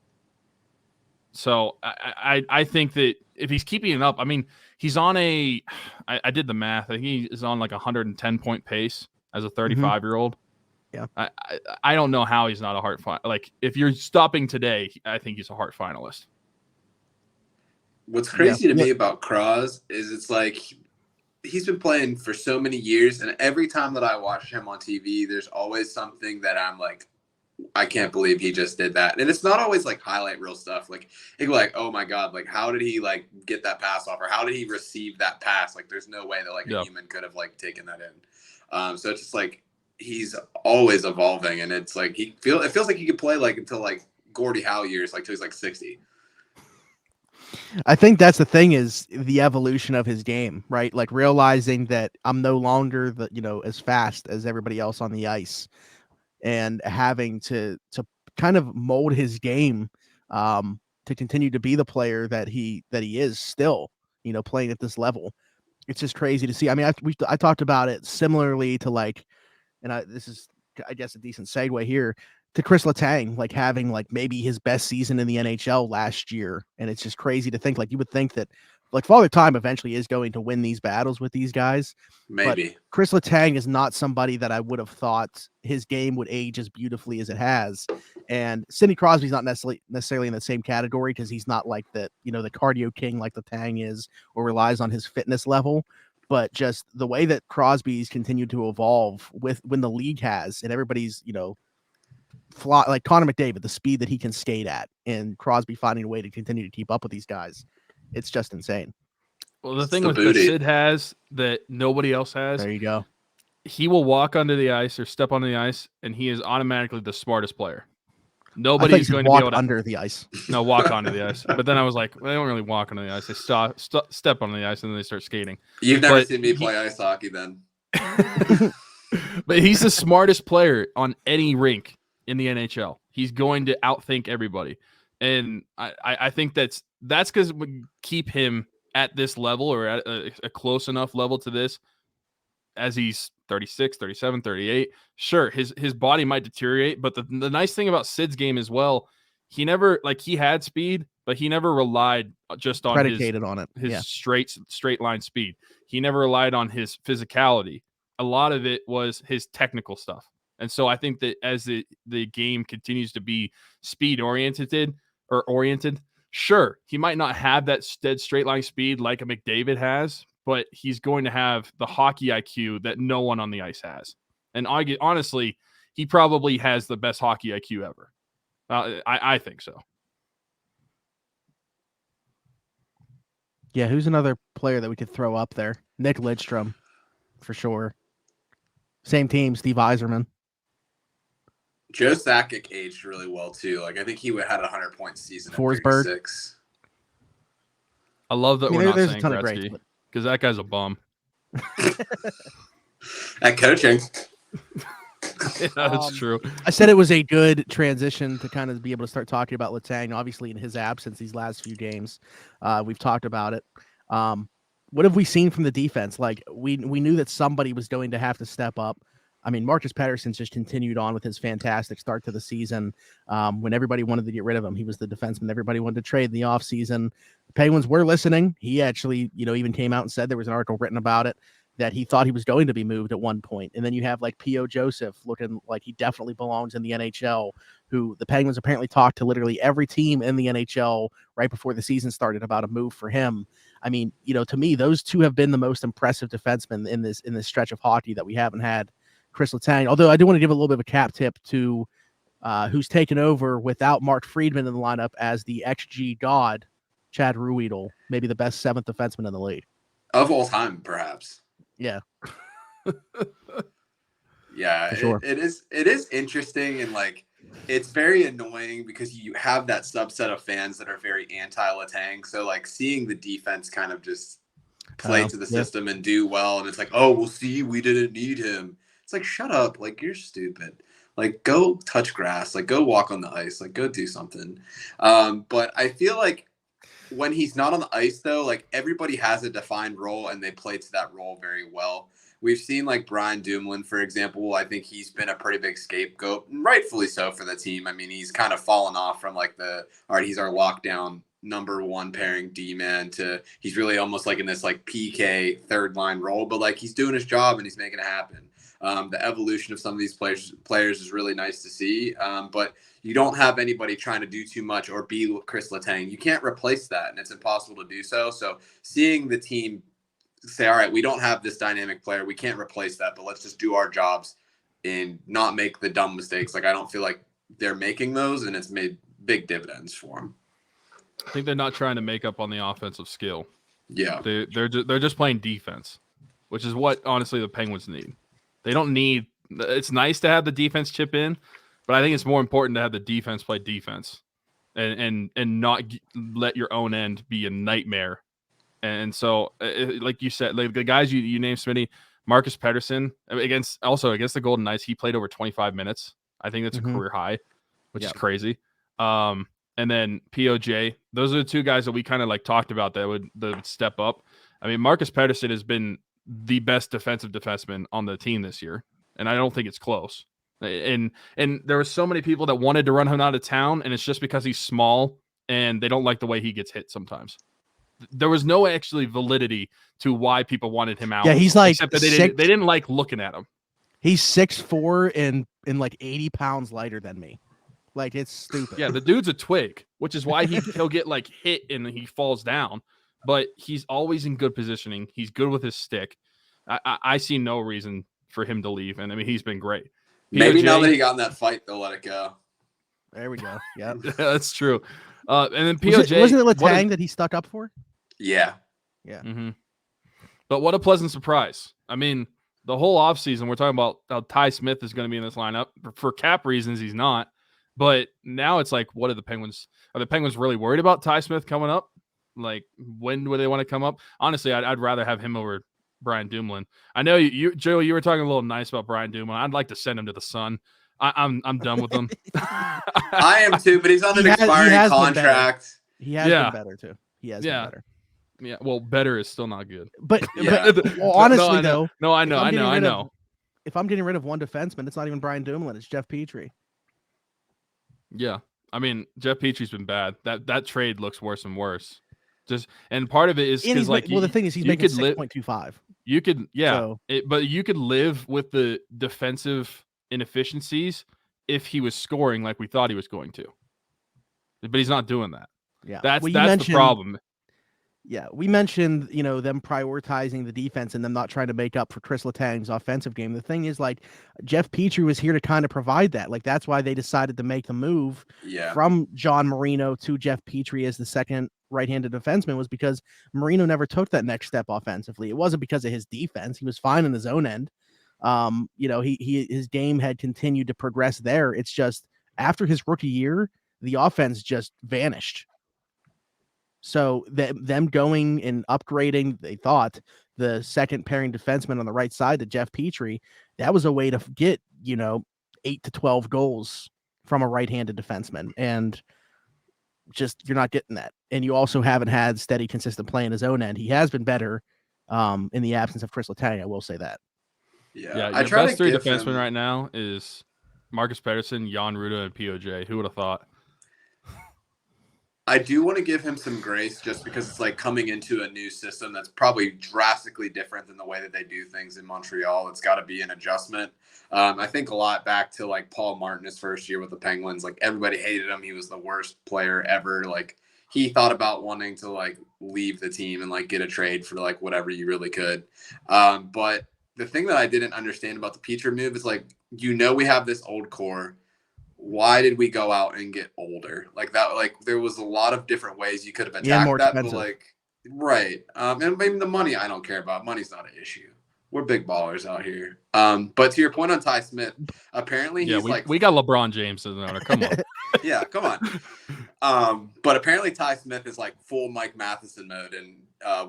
So I think that if he's keeping it up, I mean, he's on I did the math. I think he is on like 110-point pace as a 35-year-old. Yeah. I don't know how he's not a Hart finalist. Like, if you're stopping today, I think he's a Hart finalist. What's crazy to me about Cros is it's like he's been playing for so many years, and every time that I watch him on TV, there's always something that I'm like, I can't believe he just did that. And it's not always like highlight reel stuff. Like, you're like, oh my God, like how did he like get that pass off, or how did he receive that pass? Like, there's no way that like a human could have like taken that in. So it's just like he's always evolving, and it's like it feels like he could play like until like Gordie Howe years, like till he's like 60. I think that's the thing, is the evolution of his game, right? Like realizing that I'm no longer as fast as everybody else on the ice, and having to kind of mold his game to continue to be the player that he is still. playing at this level. It's just crazy to see. I mean, I talked about it similarly to like, and this is, I guess, a decent segue here to Chris Letang, like having like maybe his best season in the NHL last year. And it's just crazy to think, like, you would think that like Father Time eventually is going to win these battles with these guys. Maybe. But Chris Letang is not somebody that I would have thought his game would age as beautifully as it has. And Sidney Crosby's not necessarily in the same category because he's not like the cardio king like Letang is, or relies on his fitness level. But just the way that Crosby's continued to evolve when the league has, and everybody's, fly, like Connor McDavid, the speed that he can skate at, and Crosby finding a way to continue to keep up with these guys. It's just insane. Well, the thing that Sid has that nobody else has. There you go. He will walk onto the ice or step onto the ice, and he is automatically the smartest player. Nobody's going to be able to under the ice. No, walk onto the ice. But then I was like, well, they don't really walk onto the ice. They step onto the ice, and then they start skating. You've never seen me play ice hockey, then. But he's the smartest player on any rink in the NHL. He's going to outthink everybody. And I think that's because we keep him at this level, or at a close enough level to this, as he's 36, 37, 38. Sure, his body might deteriorate, but the nice thing about Sid's game as well, he never, like, he had speed, but he never relied just on his straight line speed. He never relied on his physicality. A lot of it was his technical stuff. And so I think that as the game continues to be speed oriented, sure, he might not have that dead straight line speed like a McDavid has, but he's going to have the hockey IQ that no one on the ice has. And honestly, he probably has the best hockey IQ ever. I think so. Yeah, who's another player that we could throw up there? Nick Lidstrom, for sure. Same team, Steve Yzerman. Joe Sakic aged really well, too. Like, I think he had a 100-point season Forsberg. at 36. I love that we're not saying Gretzky, but because that guy's a bum. At coaching. Yeah, that's true. I said it was a good transition to kind of be able to start talking about Letang. Obviously, in his absence these last few games, we've talked about it. What have we seen from the defense? Like, we knew that somebody was going to have to step up. I mean, Marcus Pettersson's just continued on with his fantastic start to the season. When everybody wanted to get rid of him, he was the defenseman everybody wanted to trade in the offseason. The Penguins were listening. He actually, even came out and said, there was an article written about it, that he thought he was going to be moved at one point. And then you have like P.O. Joseph looking like he definitely belongs in the NHL, who the Penguins apparently talked to literally every team in the NHL right before the season started about a move for him. I mean, to me, those two have been the most impressive defensemen in this stretch of hockey that we haven't had Chris Letang. Although I do want to give a little bit of a cap tip to who's taken over without Mark Friedman in the lineup as the XG god, Chad Ruhwedel, maybe the best seventh defenseman in the league. Of all time, perhaps. Yeah. Yeah, sure. It is interesting, and like it's very annoying because you have that subset of fans that are very anti-Letang. So like seeing the defense kind of just play to the system and do well, and it's like, oh, we'll see, we didn't need him. It's like, shut up, like you're stupid. Like go touch grass, like go walk on the ice, like go do something. But I feel like when he's not on the ice, though, like everybody has a defined role and they play to that role very well. We've seen like Brian Dumoulin, for example. I think he's been a pretty big scapegoat, and rightfully so for the team. I mean, he's kind of fallen off from like he's our lockdown number one pairing D-man to he's really almost like in this like PK third line role, but like he's doing his job and he's making it happen. The evolution of some of these players is really nice to see, but you don't have anybody trying to do too much or be Chris Letang. You can't replace that, and it's impossible to do so. So seeing the team say, all right, we don't have this dynamic player. We can't replace that, but let's just do our jobs and not make the dumb mistakes. Like I don't feel like they're making those, and it's made big dividends for them. I think they're not trying to make up on the offensive skill. Yeah. They're just playing defense, which is what, honestly, the Penguins need. They don't need – it's nice to have the defense chip in, but I think it's more important to have the defense play defense and not let your own end be a nightmare. And so, like you said, like the guys you named, Smitty, Marcus Pettersson, against the Golden Knights, he played over 25 minutes. I think that's a career high, which is crazy. and then POJ. Those are the two guys that we kind of like talked about that would step up. I mean, Marcus Pettersson has been the best defensive defenseman on the team this year, and I don't think it's close. And there were so many people that wanted to run him out of town, and it's just because he's small and they don't like the way he gets hit sometimes. There was no actually validity to why people wanted him out. Yeah, he's like except that they didn't like looking at him. He's 6'4" and like 80 pounds lighter than me. Like, it's stupid. Yeah, the dude's a twig, which is why he'll get like hit and he falls down. But he's always in good positioning. He's good with his stick. I see no reason for him to leave, and I mean he's been great. Maybe now that he got in that fight, they'll let it go. There we go. Yeah, that's true. And then POJ wasn't it Letang that he stuck up for? Yeah. Mm-hmm. But what a pleasant surprise. I mean, the whole offseason, we're talking about how Ty Smith is going to be in this lineup. For cap reasons, he's not. But now it's like, what are the Penguins really worried about Ty Smith coming up? Like, when would they want to come up? Honestly, I'd rather have him over Brian Dumoulin. I know you Joe, you were talking a little nice about Brian Dumoulin. I'd like to send him to the sun. I'm done with him. I am too, but he's on an expiring contract. He has been better too. He has been better. Yeah, well, better is still not good. But honestly, though, I know. If I'm getting rid of one defenseman, it's not even Brian Dumoulin. It's Jeff Petrie. Yeah, I mean, Jeff Petrie's been bad. That trade looks worse and worse. And part of it is because the thing is he's making 6.25. You could, but you could live with the defensive inefficiencies if he was scoring like we thought he was going to. But he's not doing that. Yeah, that's the problem. Yeah, we mentioned, them prioritizing the defense and them not trying to make up for Chris Letang's offensive game. The thing is, like, Jeff Petrie was here to kind of provide that. Like, that's why they decided to make the move from John Marino to Jeff Petrie as the second right-handed defenseman, was because Marino never took that next step offensively. It wasn't because of his defense. He was fine in his own end. His game had continued to progress there. It's just after his rookie year, the offense just vanished. So them going and upgrading, they thought, the second pairing defenseman on the right side to Jeff Petrie, that was a way to get, 8 to 12 goals from a right-handed defenseman. And just, you're not getting that. And you also haven't had steady, consistent play in his own end. He has been better in the absence of Chris Letang, I will say that. Yeah, your best three defensemen right now is Marcus Pettersson, Jan Ruda, and POJ. Who would have thought? I do want to give him some grace just because it's like coming into a new system that's probably drastically different than the way that they do things in Montreal. It's got to be an adjustment. I think a lot back to like Paul Martin, his first year with the Penguins. Like, everybody hated him. He was the worst player ever. Like, he thought about wanting to like leave the team and like get a trade for like whatever you really could. But the thing that I didn't understand about the Petrie move is like, we have this old core. Why did we go out and get older like that? Like, there was a lot of different ways you could have attacked that. But like, right. And maybe the money I don't care about. Money's not an issue. We're big ballers out here. But to your point on Ty Smith, apparently he's we got LeBron James in there. Come on. Yeah, come on. But apparently Ty Smith is like full Mike Matheson mode in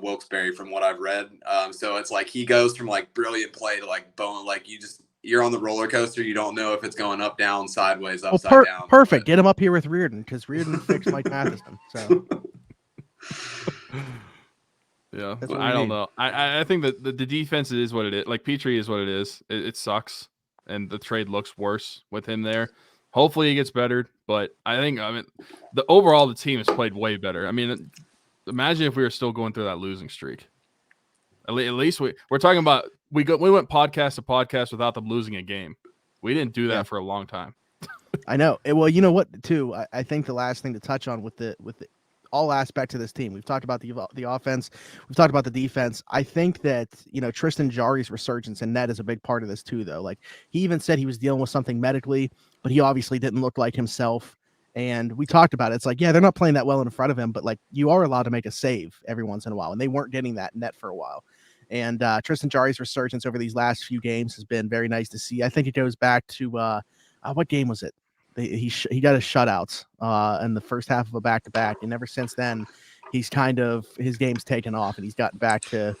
Wilkes-Barre from what I've read. So it's like he goes from like brilliant play to like bone, like you're on the roller coaster. You don't know if it's going up, down, sideways, upside down. Perfect. Get him up here with Reardon because Reardon fixed Mike Matheson. So. Yeah, I don't know. I think that the defense is what it is. Like, Petrie is what it is. It sucks, and the trade looks worse with him there. Hopefully he gets better, but I mean, the team has played way better. I mean, imagine if we were still going through that losing streak. At least we're talking about we went podcast to podcast without them losing a game. We didn't do that for a long time. I know. Well, you know what? Too, I think the last thing to touch on with the all aspects of this team. We've talked about the offense. We've talked about the defense. I think that, Tristan Jarry's resurgence in net is a big part of this too, though. Like, he even said he was dealing with something medically, but he obviously didn't look like himself. And we talked about it. It's like, yeah, they're not playing that well in front of him, but like, you are allowed to make a save every once in a while. And they weren't getting that net for a while. And Tristan Jarry's resurgence over these last few games has been very nice to see. I think it goes back to what game was it? He got his shutouts in the first half of a back-to-back, and ever since then, his game's taken off, and he's gotten back to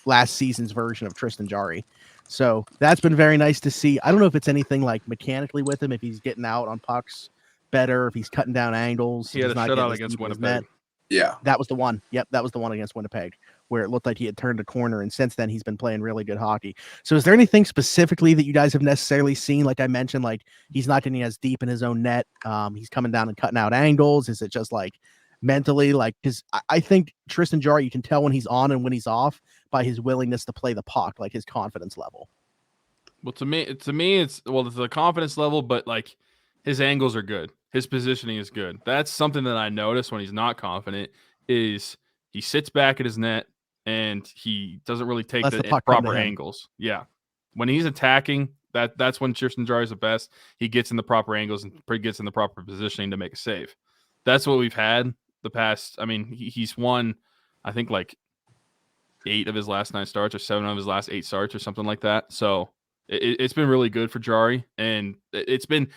last season's version of Tristan Jarry. So that's been very nice to see. I don't know if it's anything like mechanically with him, if he's getting out on pucks better, if he's cutting down angles. He had a not getting shutout as against deep in his Winnipeg. net. Yeah. That was the one. Yep, that was the one against Winnipeg, where it looked like he had turned a corner, and since then he's been playing really good hockey. So is there anything specifically that you guys have necessarily seen? Like I mentioned, like he's not getting as deep in his own net. He's coming down and cutting out angles. Is it just like mentally? Like, because I think Tristan Jarry, you can tell when he's on and when he's off by his willingness to play the puck, like his confidence level. Well, to me, it's the confidence level, but like his angles are good. His positioning is good. That's something that I notice when he's not confident is he sits back at his net and he doesn't really take Lets the the puck come to proper him. angles. Yeah. When he's attacking, that's when Tristan Jarry is the best. He gets in the proper angles and gets in the proper positioning to make a save. That's what we've had the past. I mean, he's won, I think, like 8 of his last 9 starts or 7 of his last 8 starts or something like that. So it's been really good for Jarry, and it's been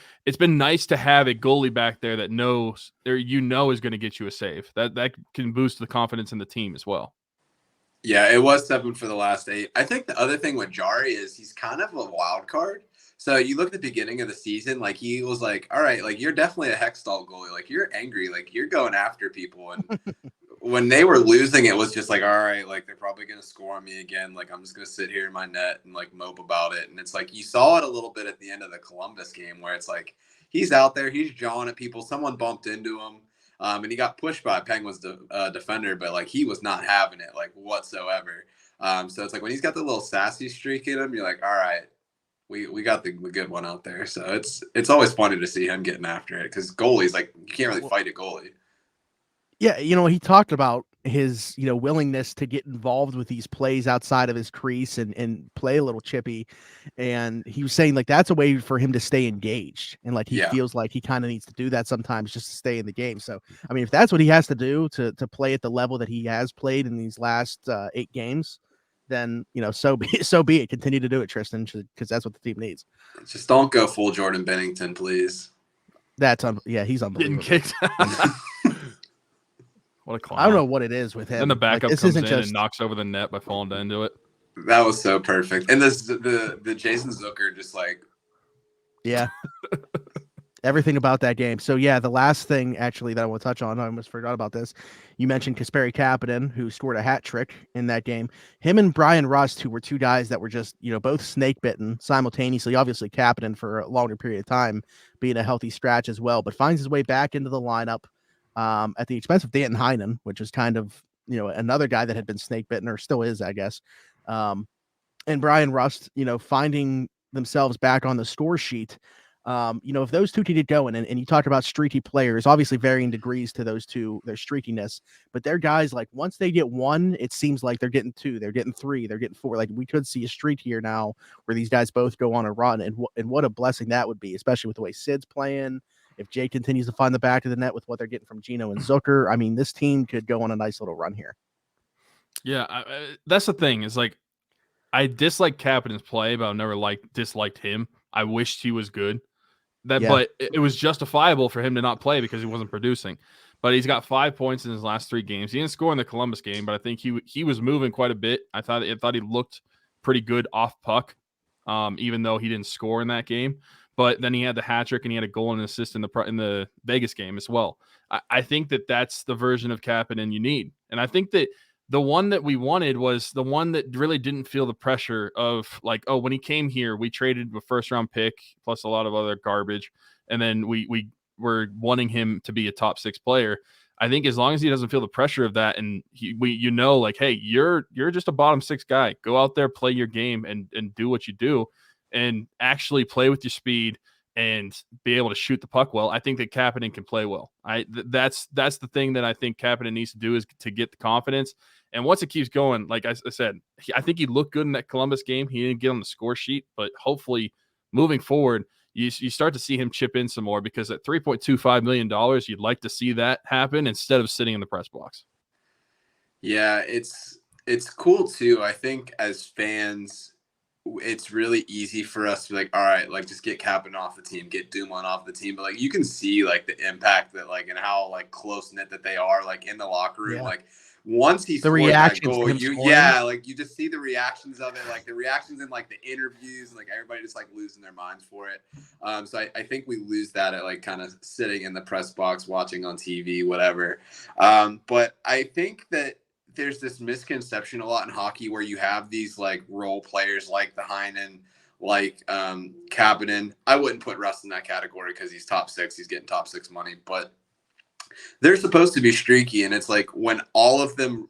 nice to have a goalie back there that knows is going to get you a save. That can boost the confidence in the team as well. Yeah, it was 7 for the last 8. I think the other thing with Jarry is he's kind of a wild card. So you look at the beginning of the season, like he was like, all right, like you're definitely a Hextall goalie. Like you're angry, like you're going after people. And when they were losing, it was just like, all right, like they're probably going to score on me again. Like I'm just going to sit here in my net and like mope about it. And it's like you saw it a little bit at the end of the Columbus game where it's like he's out there, he's jawing at people. Someone bumped into him. And he got pushed by a Penguins defender, but like he was not having it like whatsoever. So it's like when he's got the little sassy streak in him, you're like, all right, we got the good one out there. So it's always funny to see him getting after it because goalies, like you can't really fight a goalie. Yeah, he talked about his, willingness to get involved with these plays outside of his crease and play a little chippy. And he was saying like that's a way for him to stay engaged. And like he feels like he kind of needs to do that sometimes just to stay in the game. So, I mean, if that's what he has to do to play at the level that he has played in these last 8 games, then, so be it. Continue to do it, Tristan, because that's what the team needs. Just don't go full Jordan Bennington, please. He's unbelievable. Getting kicked. What a clown. I don't know what it is with him. Then the backup this comes isn't in just... and knocks over the net by falling into it. That was so perfect. And the Jason Zucker just like... Yeah. Everything about that game. So, yeah, the last thing, actually, that I want to touch on, I almost forgot about this. You mentioned Kasperi Kapanen, who scored a hat trick in that game. Him and Bryan Rust, who were 2 guys that were just, both snake-bitten simultaneously. Obviously, Kapanen for a longer period of time, being a healthy scratch as well, but finds his way back into the lineup. At the expense of Danton Heinen, which is kind of, another guy that had been snake bitten or still is, I guess. And Bryan Rust, finding themselves back on the score sheet. If those 2 can get going, and you talk about streaky players, obviously varying degrees to those 2, their streakiness, but they're guys like once they get 1, it seems like they're getting 2, they're getting 3, they're getting 4. Like we could see a streak here now where these guys both go on a run, and what a blessing that would be, especially with the way Sid's playing. If Jay continues to find the back of the net with what they're getting from Gino and Zucker, I mean, this team could go on a nice little run here. Yeah, that's the thing. Is like I dislike Kapanen's play, but I've never disliked him. I wished he was good. But it was justifiable for him to not play because he wasn't producing. But he's got 5 points in his last 3 games. He didn't score in the Columbus game, but I think he was moving quite a bit. I thought he looked pretty good off puck, even though he didn't score in that game. But then he had the hat trick and he had a goal and an assist in the Vegas game as well. I think that's the version of Kapanen you need. And I think that the one that we wanted was the one that really didn't feel the pressure of like, oh, when he came here, we traded a first-round pick plus a lot of other garbage. And then we were wanting him to be a top 6 player. I think as long as he doesn't feel the pressure of that and like, hey, you're just a bottom 6 guy. Go out there, play your game and do what you do. And actually play with your speed and be able to shoot the puck well. I think that Kapanen can play well. That's the thing that I think Kapanen needs to do is to get the confidence. And once it keeps going, like I said, I think he looked good in that Columbus game. He didn't get on the score sheet, but hopefully moving forward, you start to see him chip in some more because at $3.25 million, you'd like to see that happen instead of sitting in the press box. Yeah, it's cool too. I think as fans, it's really easy for us to be like, all right, like just get Kapanen off the team, get Dumoulin off the team. But like you can see like the impact that like and how like close knit that they are like in the locker room. Yeah. Like once he The scored that reactions goal, to him scoring? like you just see the reactions of it, like the reactions in like the interviews, and like everybody just like losing their minds for it. So I think we lose that at like kind of sitting in the press box, watching on TV, whatever. But I think that there's this misconception a lot in hockey where you have these like role players like the Heinen, like Kapanen. I wouldn't put Russ in that category because he's top 6. He's getting top 6 money, but they're supposed to be streaky, and it's like when all of them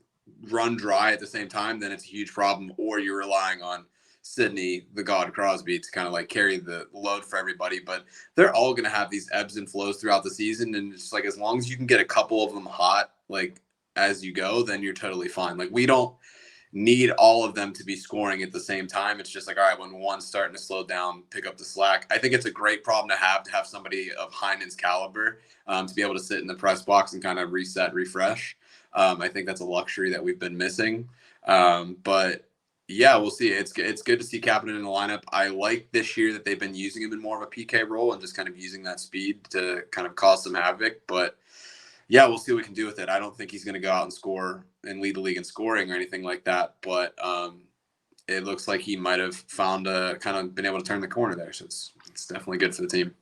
run dry at the same time, then it's a huge problem. Or you're relying on Sidney, the God Crosby, to kind of like carry the load for everybody. But they're all going to have these ebbs and flows throughout the season, and it's like as long as you can get a couple of them hot, like as you go, then you're totally fine. Like we don't need all of them to be scoring at the same time. It's just like, all right, when one's starting to slow down, pick up the slack. I think it's a great problem to have somebody of Heinen's caliber to be able to sit in the press box and kind of reset, refresh. I think that's a luxury that we've been missing. But yeah, we'll see. It's good to see Kapanen in the lineup. I like this year that they've been using him in more of a PK role and just kind of using that speed to kind of cause some havoc. But yeah, we'll see what we can do with it. I don't think he's going to go out and score and lead the league in scoring or anything like that. But it looks like he might have found kind of been able to turn the corner there. So it's definitely good for the team.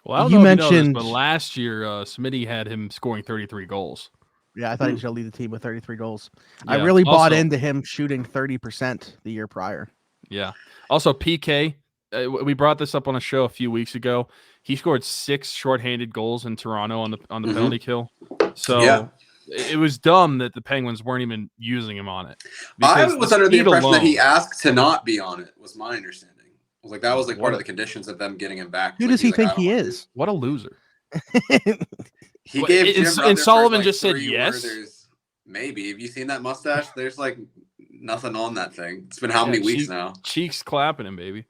Well, I don't know if you know this, but last year, Smitty had him scoring 33 goals. Yeah, I thought he was going to lead the team with 33 goals. Yeah. I really bought into him shooting 30% the year prior. Yeah. Also, PK, we brought this up on a show a few weeks ago. He scored 6 shorthanded goals in Toronto on the penalty kill. So it was dumb that the Penguins weren't even using him on it. I was under the impression that he asked to not be on it, was my understanding. I was like, that was like part of the conditions of them getting him back. Who does he think he is? What a loser. He gave and Sullivan just said yes. Maybe. Have you seen that mustache? There's like nothing on that thing. It's been how many weeks now? Cheeks clapping him, baby.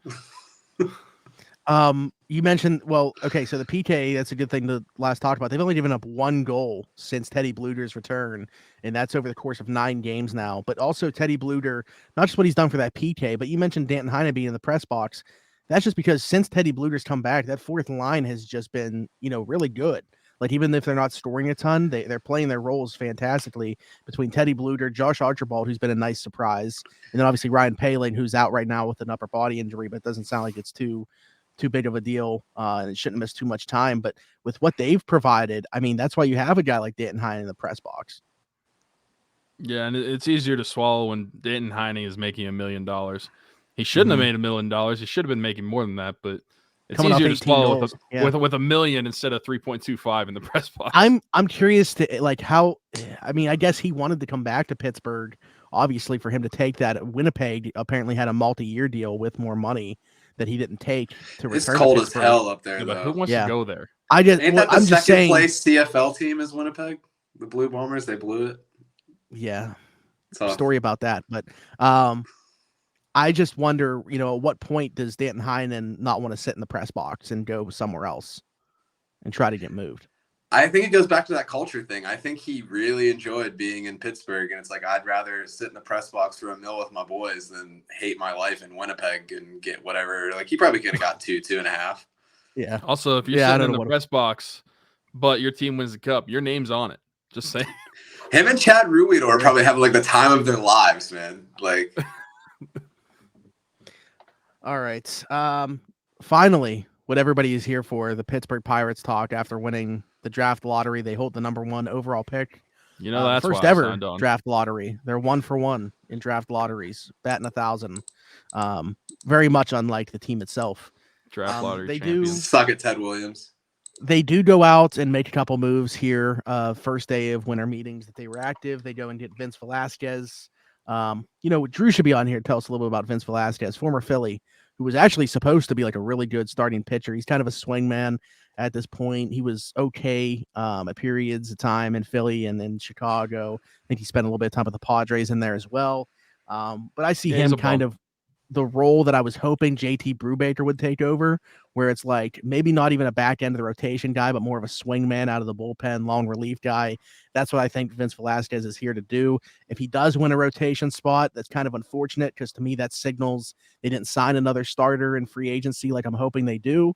You mentioned, so the PK, that's a good thing to last talk about. They've only given up 1 goal since Teddy Bluder's return, and that's over the course of 9 games now. But also Teddy Bluder, not just what he's done for that PK, but you mentioned Danton Heinen being in the press box. That's just because since Teddy Bluder's come back, that fourth line has just been, really good. Like, even if they're not scoring a ton, they're playing their roles fantastically between Teddy Bluder, Josh Archibald, who's been a nice surprise, and then obviously Ryan Poehling, who's out right now with an upper body injury, but it doesn't sound like it's too big of a deal, and it shouldn't miss too much time. But with what they've provided, I mean, that's why you have a guy like Danton Heinen in the press box. Yeah, and it's easier to swallow when Danton Heinen is making $1 million. He shouldn't have made $1 million. He should have been making more than that, but it's easier to swallow with $1 million instead of 3.25 in the press box. I'm curious to like how. I mean, I guess he wanted to come back to Pittsburgh, obviously, for him to take that. Winnipeg apparently had a multi-year deal with more money that he didn't take to return. It's cold as hell up there, but who wants to go there? Ain't that the second place CFL team is Winnipeg? The Blue Bombers, they blew it. Yeah, story about that, but I just wonder, at what point does Danton Heinen not want to sit in the press box and go somewhere else and try to get moved? I think it goes back to that culture thing. I think he really enjoyed being in Pittsburgh, and it's like, I'd rather sit in the press box for a meal with my boys than hate my life in Winnipeg and get whatever. Like, he probably could have got 2.5. Yeah. Also, if you're sitting in the press box, but your team wins the cup, your name's on it. Just saying. Him and Chad Ruhwedor probably having like the time of their lives, man. Like. All right. Finally, what everybody is here for, the Pittsburgh Pirates talk after winning the draft lottery. They hold the number 1 overall pick. That's first ever draft lottery. They're 1 for 1 in draft lotteries, batting 1,000. Very much unlike the team itself. Draft lottery. They do suck at Ted Williams. They do go out and make a couple moves here. First day of winter meetings that they were active. They go and get Vince Velasquez. Drew should be on here to tell us a little bit about Vince Velasquez, former Philly, who was actually supposed to be like a really good starting pitcher. He's kind of a swing man at this point. He was okay at periods of time in Philly and in Chicago. I think he spent a little bit of time with the Padres in there as well. But I see him kind of the role that I was hoping JT Brubaker would take over, where it's like maybe not even a back end of the rotation guy, but more of a swing man out of the bullpen, long relief guy. That's what I think Vince Velasquez is here to do. If he does win a rotation spot, that's kind of unfortunate because to me that signals they didn't sign another starter in free agency like I'm hoping they do.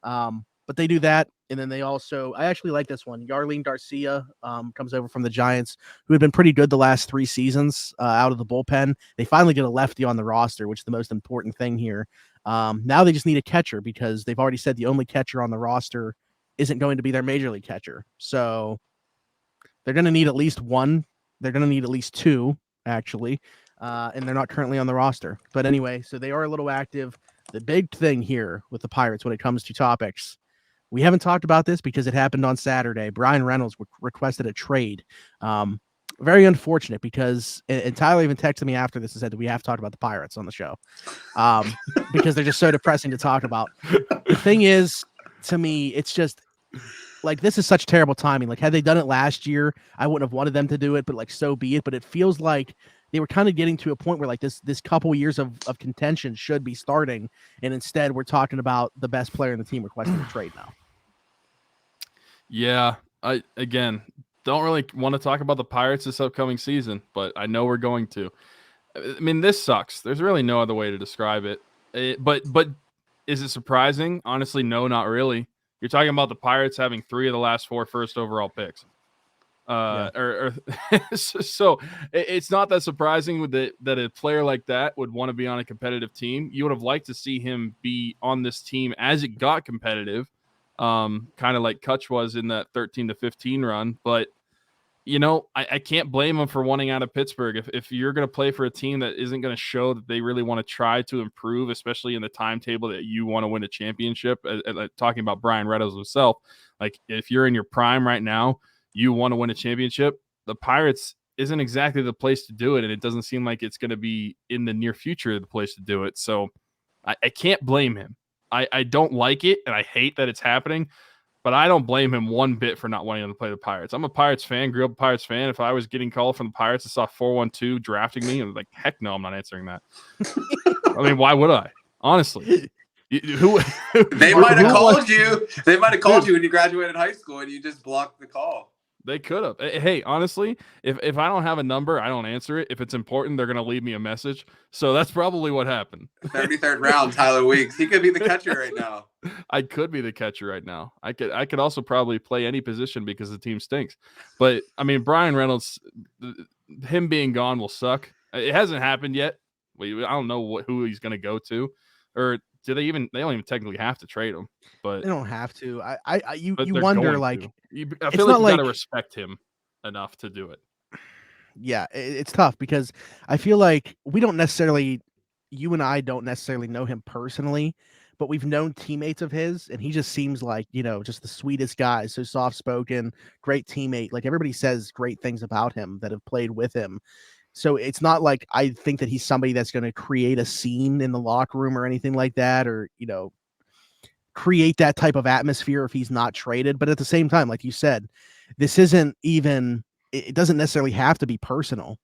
But But they do that, and then they also, I actually like this one. Yarlene Garcia comes over from the Giants, who had been pretty good the last 3 seasons out of the bullpen. They finally get a lefty on the roster, which is the most important thing here. Now they just need a catcher because they've already said the only catcher on the roster isn't going to be their major league catcher. So they're going to need at least one. They're going to need at least 2, actually, and they're not currently on the roster. But anyway, so they are a little active. The big thing here with the Pirates when it comes to topics, we haven't talked about this because it happened on Saturday. Bryan Reynolds requested a trade. Very unfortunate because, and Tyler even texted me after this and said that we have to talk about the Pirates on the show because they're just so depressing to talk about. The thing is, to me, it's just like, this is such terrible timing. Like, had they done it last year, I wouldn't have wanted them to do it, but like, so be it. But it feels like they were kind of getting to a point where like this couple years of contention should be starting. And instead we're talking about the best player in the team requesting a trade now. Yeah, I again don't really want to talk about the Pirates this upcoming season, but I know we're going to. I mean, this sucks. There's really no other way to describe it. But is it surprising? Honestly, no, not really. You're talking about the Pirates having 3 of the last 4 first overall picks. So it's not that surprising that a player like that would want to be on a competitive team. You would have liked to see him be on this team as it got competitive. Kind of like Kutch was in that 13-15 run, but I can't blame him for wanting out of Pittsburgh. If you're going to play for a team that isn't going to show that they really want to try to improve, especially in the timetable that you want to win a championship, talking about Bryan Reynolds himself, like if you're in your prime right now, you want to win a championship, the Pirates isn't exactly the place to do it. And it doesn't seem like it's going to be in the near future the place to do it. So I can't blame him. I don't like it, and I hate that it's happening, but I don't blame him one bit for not wanting to play the Pirates. I'm a Pirates fan, grew up a Pirates fan. If I was getting called from the Pirates and saw 412 drafting me, I was like, heck no, I'm not answering that. I mean, why would I? Honestly. They might have called you. They might have called you when you graduated high school and you just blocked the call. They could have. Hey, honestly, if I don't have a number, I don't answer it. If it's important, they're going to leave me a message. So that's probably what happened. 33rd round, Tyler Weeks. He could be the catcher right now. I could be the catcher right now. I could also probably play any position because the team stinks. But, I mean, Bryan Reynolds, him being gone will suck. It hasn't happened yet. I don't know who he's going to go to. Or do they don't even technically have to trade him. But they don't have to. You wonder, like, I feel like you got to respect him enough to do it. Yeah, it's tough because I feel like you and I don't necessarily know him personally, but we've known teammates of his, and he just seems like, just the sweetest guy, so soft-spoken, great teammate. Like, everybody says great things about him that have played with him. So it's not like I think that he's somebody that's going to create a scene in the locker room or anything like that, or, create that type of atmosphere if he's not traded. But at the same time, like you said, this isn't even, it doesn't necessarily have to be personal,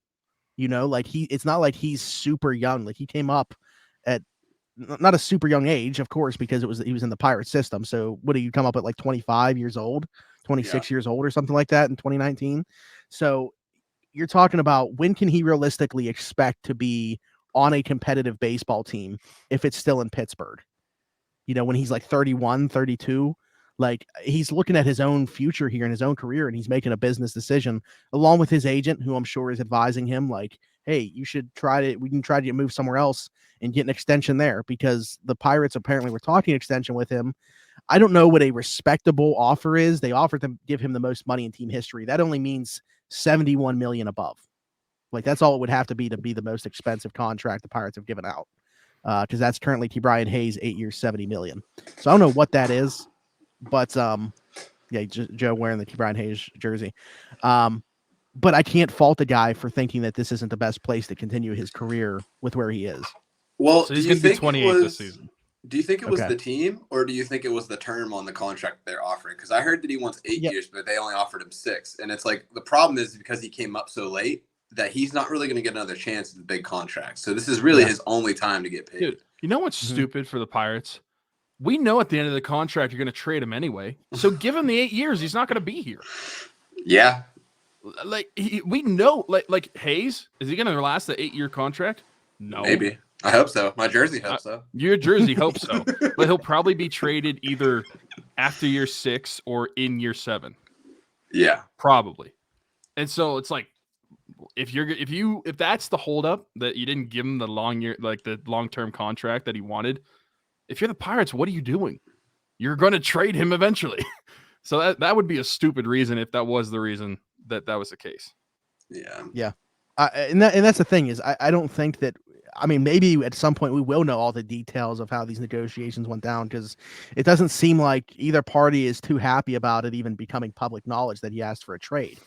like it's not like he's super young. Like, he came up at not a super young age, of course, because he was in the Pirate system. So what do you come up at, like 25 years old, 26 years old or something like that in 2019? So you're talking about, when can he realistically expect to be on a competitive baseball team if it's still in Pittsburgh? When he's like 31, 32, like, he's looking at his own future here in his own career, and he's making a business decision along with his agent, who I'm sure is advising him like, hey, we can try to move somewhere else and get an extension there, because the Pirates apparently were talking extension with him. I don't know what a respectable offer is. They offered to give him the most money in team history. That only means $71 million above. Like, that's all it would have to be the most expensive contract the Pirates have given out. Because that's currently Brian Hayes, 8 years, $70 million. So I don't know what that is, but Joe wearing the Brian Hayes jersey. But I can't fault the guy for thinking that this isn't the best place to continue his career with where he is. Well, so he's going to be 28 this season. Do you think it was the team, or do you think it was the term on the contract they're offering? Because I heard that he wants 8 years, but they only offered him 6. And it's like, the problem is because he came up so late, that he's not really going to get another chance at the big contract. So this is really his only time to get paid. Dude, you know what's stupid for the Pirates? We know at the end of the contract you're going to trade him anyway. So give him the 8 years. He's not going to be here. Yeah. Like, we know, like Hayes, is he going to last the 8-year contract? No. Maybe. I hope so. My jersey hopes so. Your jersey hopes so. But he'll probably be traded either after year 6 or in year 7. Yeah. Probably. And so it's like, if that's the holdup, that you didn't give him the long-term contract that he wanted, if you're the Pirates, what are you doing? You're going to trade him eventually. So that would be a stupid reason if that was the reason that was the case. Yeah. And that's the thing is I don't think that. I mean, maybe at some point we will know all the details of how these negotiations went down, because it doesn't seem like either party is too happy about it even becoming public knowledge that he asked for a trade.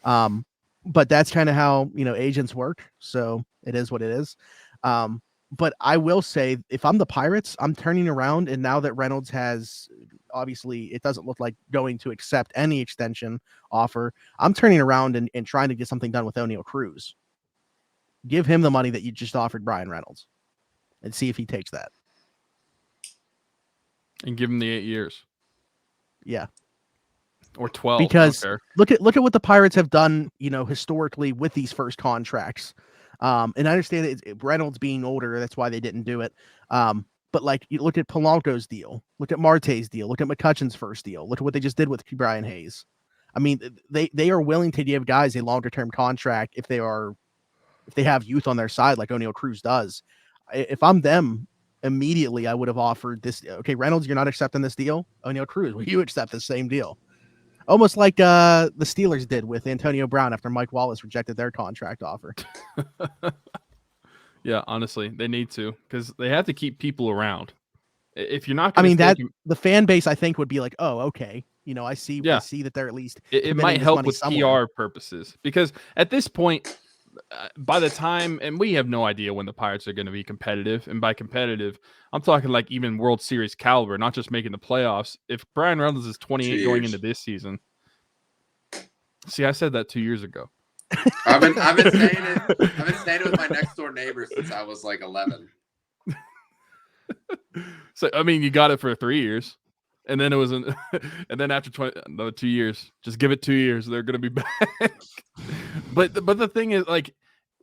But that's kind of how, agents work. So it is what it is. But I will say, if I'm the Pirates, I'm turning around, and now that Reynolds has, obviously, it doesn't look like going to accept any extension offer, I'm turning around and trying to get something done with O'Neal Cruz. Give him the money that you just offered Bryan Reynolds and see if he takes that. And give him the 8 years. Yeah. Or 12. Because look at what the Pirates have done, historically with these first contracts. And I understand that Reynolds being older, that's why they didn't do it. But like, you look at Polanco's deal, look at Marte's deal, look at McCutcheon's first deal, look at what they just did with Brian Hayes. I mean, they are willing to give guys a longer term contract if they have youth on their side, like O'Neal Cruz does. If I'm them, immediately I would have offered this. Okay, Reynolds, you're not accepting this deal. O'Neal Cruz, will you accept the same deal? Almost like the Steelers did with Antonio Brown after Mike Wallace rejected their contract offer. Yeah, honestly, they need to, because they have to keep people around. If you're not, the fan base, I think, would be like, oh, okay, I see that they're at least. It might help with PR purposes, because at this point, by the time, and we have no idea when the Pirates are going to be competitive, and by competitive, I'm talking like even World Series caliber, not just making the playoffs. If Bryan Reynolds is 28 going into this season, see, I said that 2 years ago. I've been saying it with my next door neighbor since I was like 11. So I mean, you got it for 3 years, and then it was and then after 2 years, just give it 2 years, they're going to be back. But the thing is, like,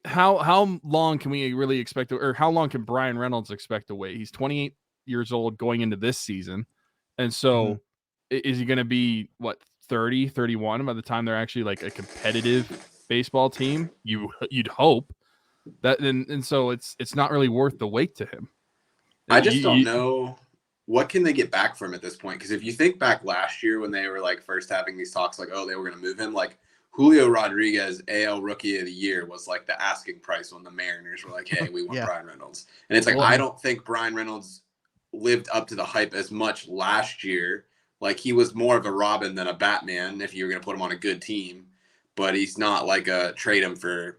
how long can we really expect, or how long can Bryan Reynolds expect to wait? He's 28 years old going into this season, and so is he going to be 30, 31 by the time they're actually like a competitive baseball team? You'd hope that, and so it's not really worth the wait to him. I just don't know what can they get back from at this point, because if you think back last year when they were like first having these talks, like, oh, they were going to move him, like Julio Rodriguez, AL Rookie of the Year, was like the asking price when the Mariners were like, hey, we want Bryan Reynolds. And it's like, I don't think Bryan Reynolds lived up to the hype as much last year. Like, he was more of a Robin than a Batman if you were going to put him on a good team, but he's not like a trade him for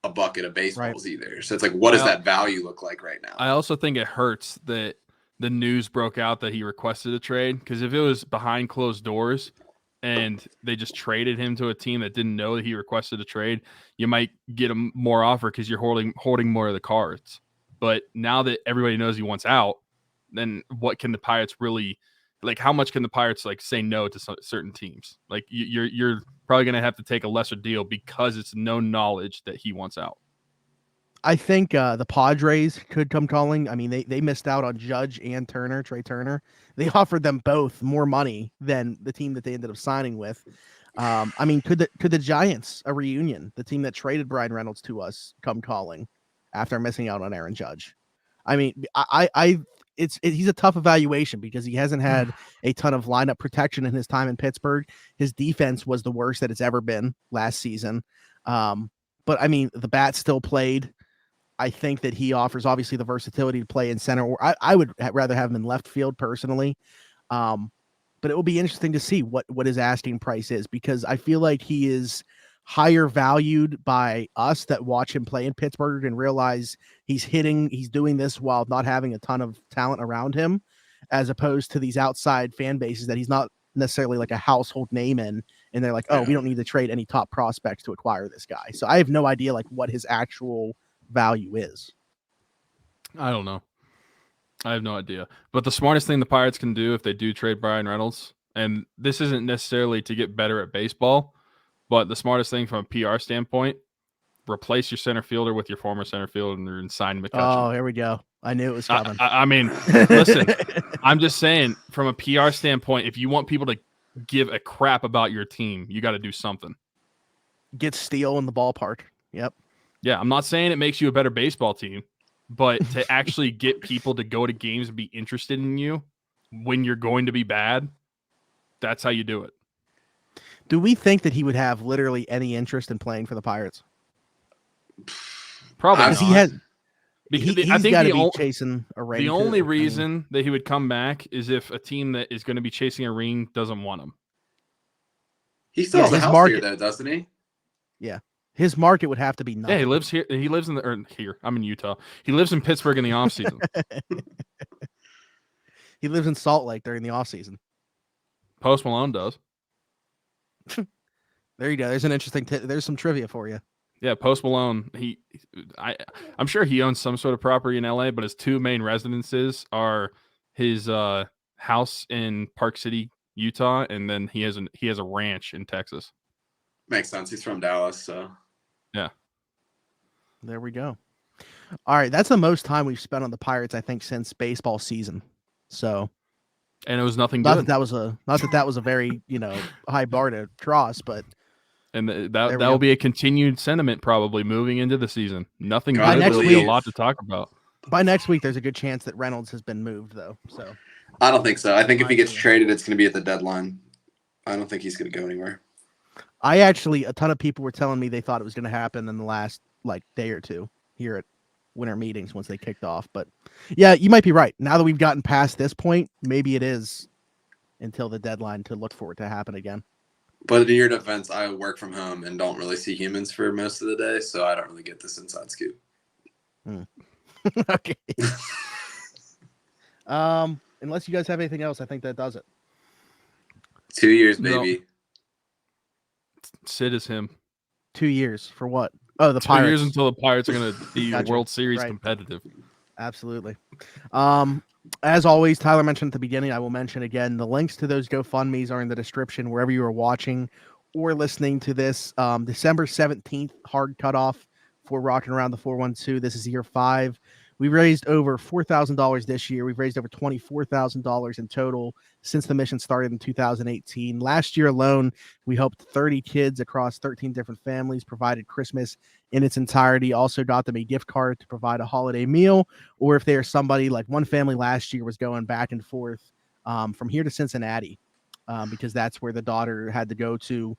a bucket of baseballs either. So it's like, what does that value look like right now? I also think it hurts that the news broke out that he requested a trade, because if it was behind closed doors and they just traded him to a team that didn't know that he requested a trade, you might get a more offer because you're holding more of the cards. But now that everybody knows he wants out, then what can the Pirates really, like, how much can the Pirates like say no to certain teams? Like, you're probably going to have to take a lesser deal because it's known knowledge that he wants out. I think the Padres could come calling. I mean, they missed out on Judge and Trey Turner. They offered them both more money than the team that they ended up signing with. I mean, could the Giants, a reunion, the team that traded Bryan Reynolds to us, come calling after missing out on Aaron Judge? I mean, he's a tough evaluation because he hasn't had a ton of lineup protection in his time in Pittsburgh. His defense was the worst that it's ever been last season. But I mean, the bat still played. I think that he offers obviously the versatility to play in center, or I would rather have him in left field personally. But it will be interesting to see what his asking price is, because I feel like he is higher valued by us that watch him play in Pittsburgh and realize he's doing this while not having a ton of talent around him, as opposed to these outside fan bases that he's not necessarily like a household name in, and they're like, oh, we don't need to trade any top prospects to acquire this guy. So I have no idea like what his actual value is. I don't know. I have no idea. But the smartest thing the Pirates can do if they do trade Bryan Reynolds, and this isn't necessarily to get better at baseball, but the smartest thing from a PR standpoint, replace your center fielder with your former center fielder and sign McCutcheon. Oh, here we go. I knew it was coming. I mean, listen, I'm just saying from a PR standpoint, if you want people to give a crap about your team, you got to do something. Get Steele in the ballpark. Yep. Yeah, I'm not saying it makes you a better baseball team, but to actually get people to go to games and be interested in you when you're going to be bad, that's how you do it. Do we think that he would have literally any interest in playing for the Pirates? Probably not. He has. Because I think be chasing a ring. The only reason that he would come back is if a team that is going to be chasing a ring doesn't want him. He still has a house here, though, doesn't he? Yeah. His market would have to be nothing. Yeah, he lives here. He lives here. I'm in Utah. He lives in Pittsburgh in the off season. He lives in Salt Lake during the off season. Post Malone does. There you go. There's an interesting. There's some trivia for you. Yeah, Post Malone. I'm sure he owns some sort of property in LA, but his two main residences are his house in Park City, Utah, and then he has a ranch in Texas. Makes sense. He's from Dallas, so yeah. There we go. All right, that's the most time we've spent on the Pirates, I think, since baseball season. So, and it was nothing not good. That was a very high bar to cross, but and that will be a continued sentiment probably moving into the season. Nothing good. There'll be a lot to talk about. By next week, there's a good chance that Reynolds has been moved, though. So I don't think so. I think if he gets traded, it's going to be at the deadline. I don't think he's going to go anywhere. A ton of people were telling me they thought it was going to happen in the last day or two here at winter meetings once they kicked off. But yeah, you might be right. Now that we've gotten past this point, maybe it is until the deadline to look for it to happen again. But in your defense, I work from home and don't really see humans for most of the day, so I don't really get this inside scoop. Okay. Unless you guys have anything else, I think that does it. 2 years, baby. No. Sid is him. 2 years for what? Oh, the 2 Pirates. 2 years until the Pirates are going to be World Series competitive. Absolutely. As always, Tyler mentioned at the beginning, I will mention again, the links to those GoFundMes are in the description wherever you are watching or listening to this. December 17th, hard cutoff for Rocking Around the 412. This is year 5. We raised over $4,000 this year. We've raised over $24,000 in total since the mission started in 2018. Last year alone, we helped 30 kids across 13 different families, provided Christmas in its entirety, also got them a gift card to provide a holiday meal, or if they are somebody like one family last year was going back and forth from here to Cincinnati. Because that's where the daughter had to go to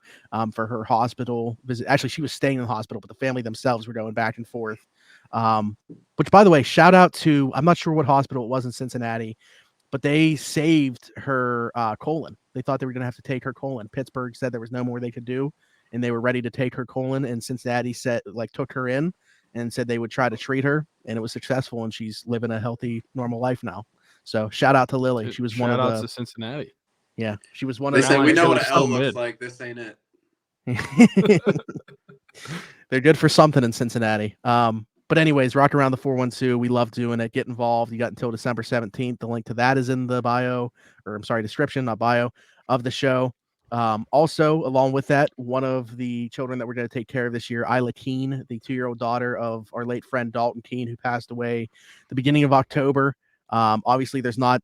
for her hospital visit. Actually, she was staying in the hospital, but the family themselves were going back and forth. Which, by the way, shout out to, I'm not sure what hospital it was in Cincinnati, but they saved her colon. They thought they were going to have to take her colon. Pittsburgh said there was no more they could do, and they were ready to take her colon. And Cincinnati took her in and said they would try to treat her, and it was successful. And she's living a healthy, normal life now. So shout out to Lily. She was one of the. Shout out to Cincinnati. Yeah, she was one of the. They said we know what an L looks like. This ain't it. They're good for something in Cincinnati. But anyways, Rock Around the 412. We love doing it. Get involved. You got until December 17th. The link to that is in the description, not bio, of the show. Also, along with that, one of the children that we're going to take care of this year, Isla Keene, the 2-year-old daughter of our late friend Dalton Keene, who passed away the beginning of October. Obviously, there's not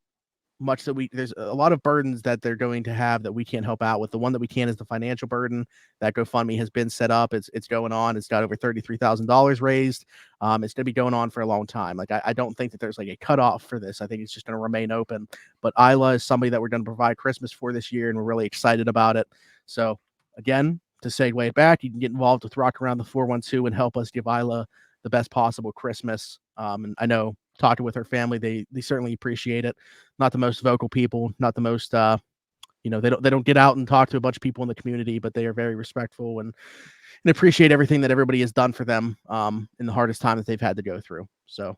much there's a lot of burdens that they're going to have that we can't help out with. The one that we can is the financial burden. That GoFundMe has been set up. It's going on. It's got over $33,000 raised. It's going to be going on for a long time. I don't think that there's a cutoff for this. I think it's just going to remain open. But Isla is somebody that we're going to provide Christmas for this year, and we're really excited about it. So again, to segue it back, you can get involved with Rock Around the 412 and help us give Isla the best possible Christmas. And I know, talking with her family, they certainly appreciate it. Not the most vocal people, not the most they don't get out and talk to a bunch of people in the community, but they are very respectful and appreciate everything that everybody has done for them in the hardest time that they've had to go through. So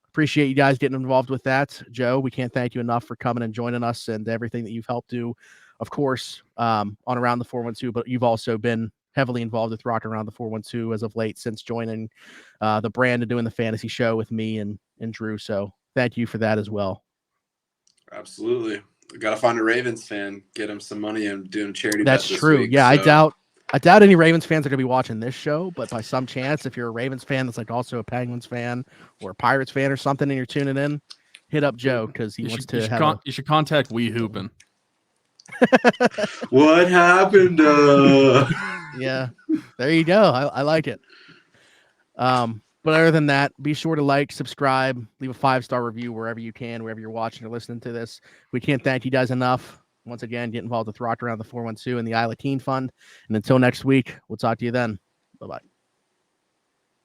appreciate you guys getting involved with that. Joe, we can't thank you enough for coming and joining us and everything that you've helped do, of course, on Around the 412, but you've also been heavily involved with Rock Around the 412 as of late since joining the brand and doing the fantasy show with me and Drew. So thank you for that as well. Absolutely. We got to find a Ravens fan, get him some money and do a charity. That's true. Yeah. So. I doubt any Ravens fans are going to be watching this show, but by some chance, if you're a Ravens fan that's like also a Penguins fan or a Pirates fan or something, and you're tuning in, hit up Joe because he wants to have. You should contact We Hoopin'. What happened? Yeah, there you go. I like it. But other than that, be sure to like, subscribe, leave a 5-star review wherever you can, wherever you're watching or listening to this. We can't thank you guys enough. Once again, get involved with Rock Around the 412 and the Isla Teen Fund. And until next week, we'll talk to you then. Bye-bye.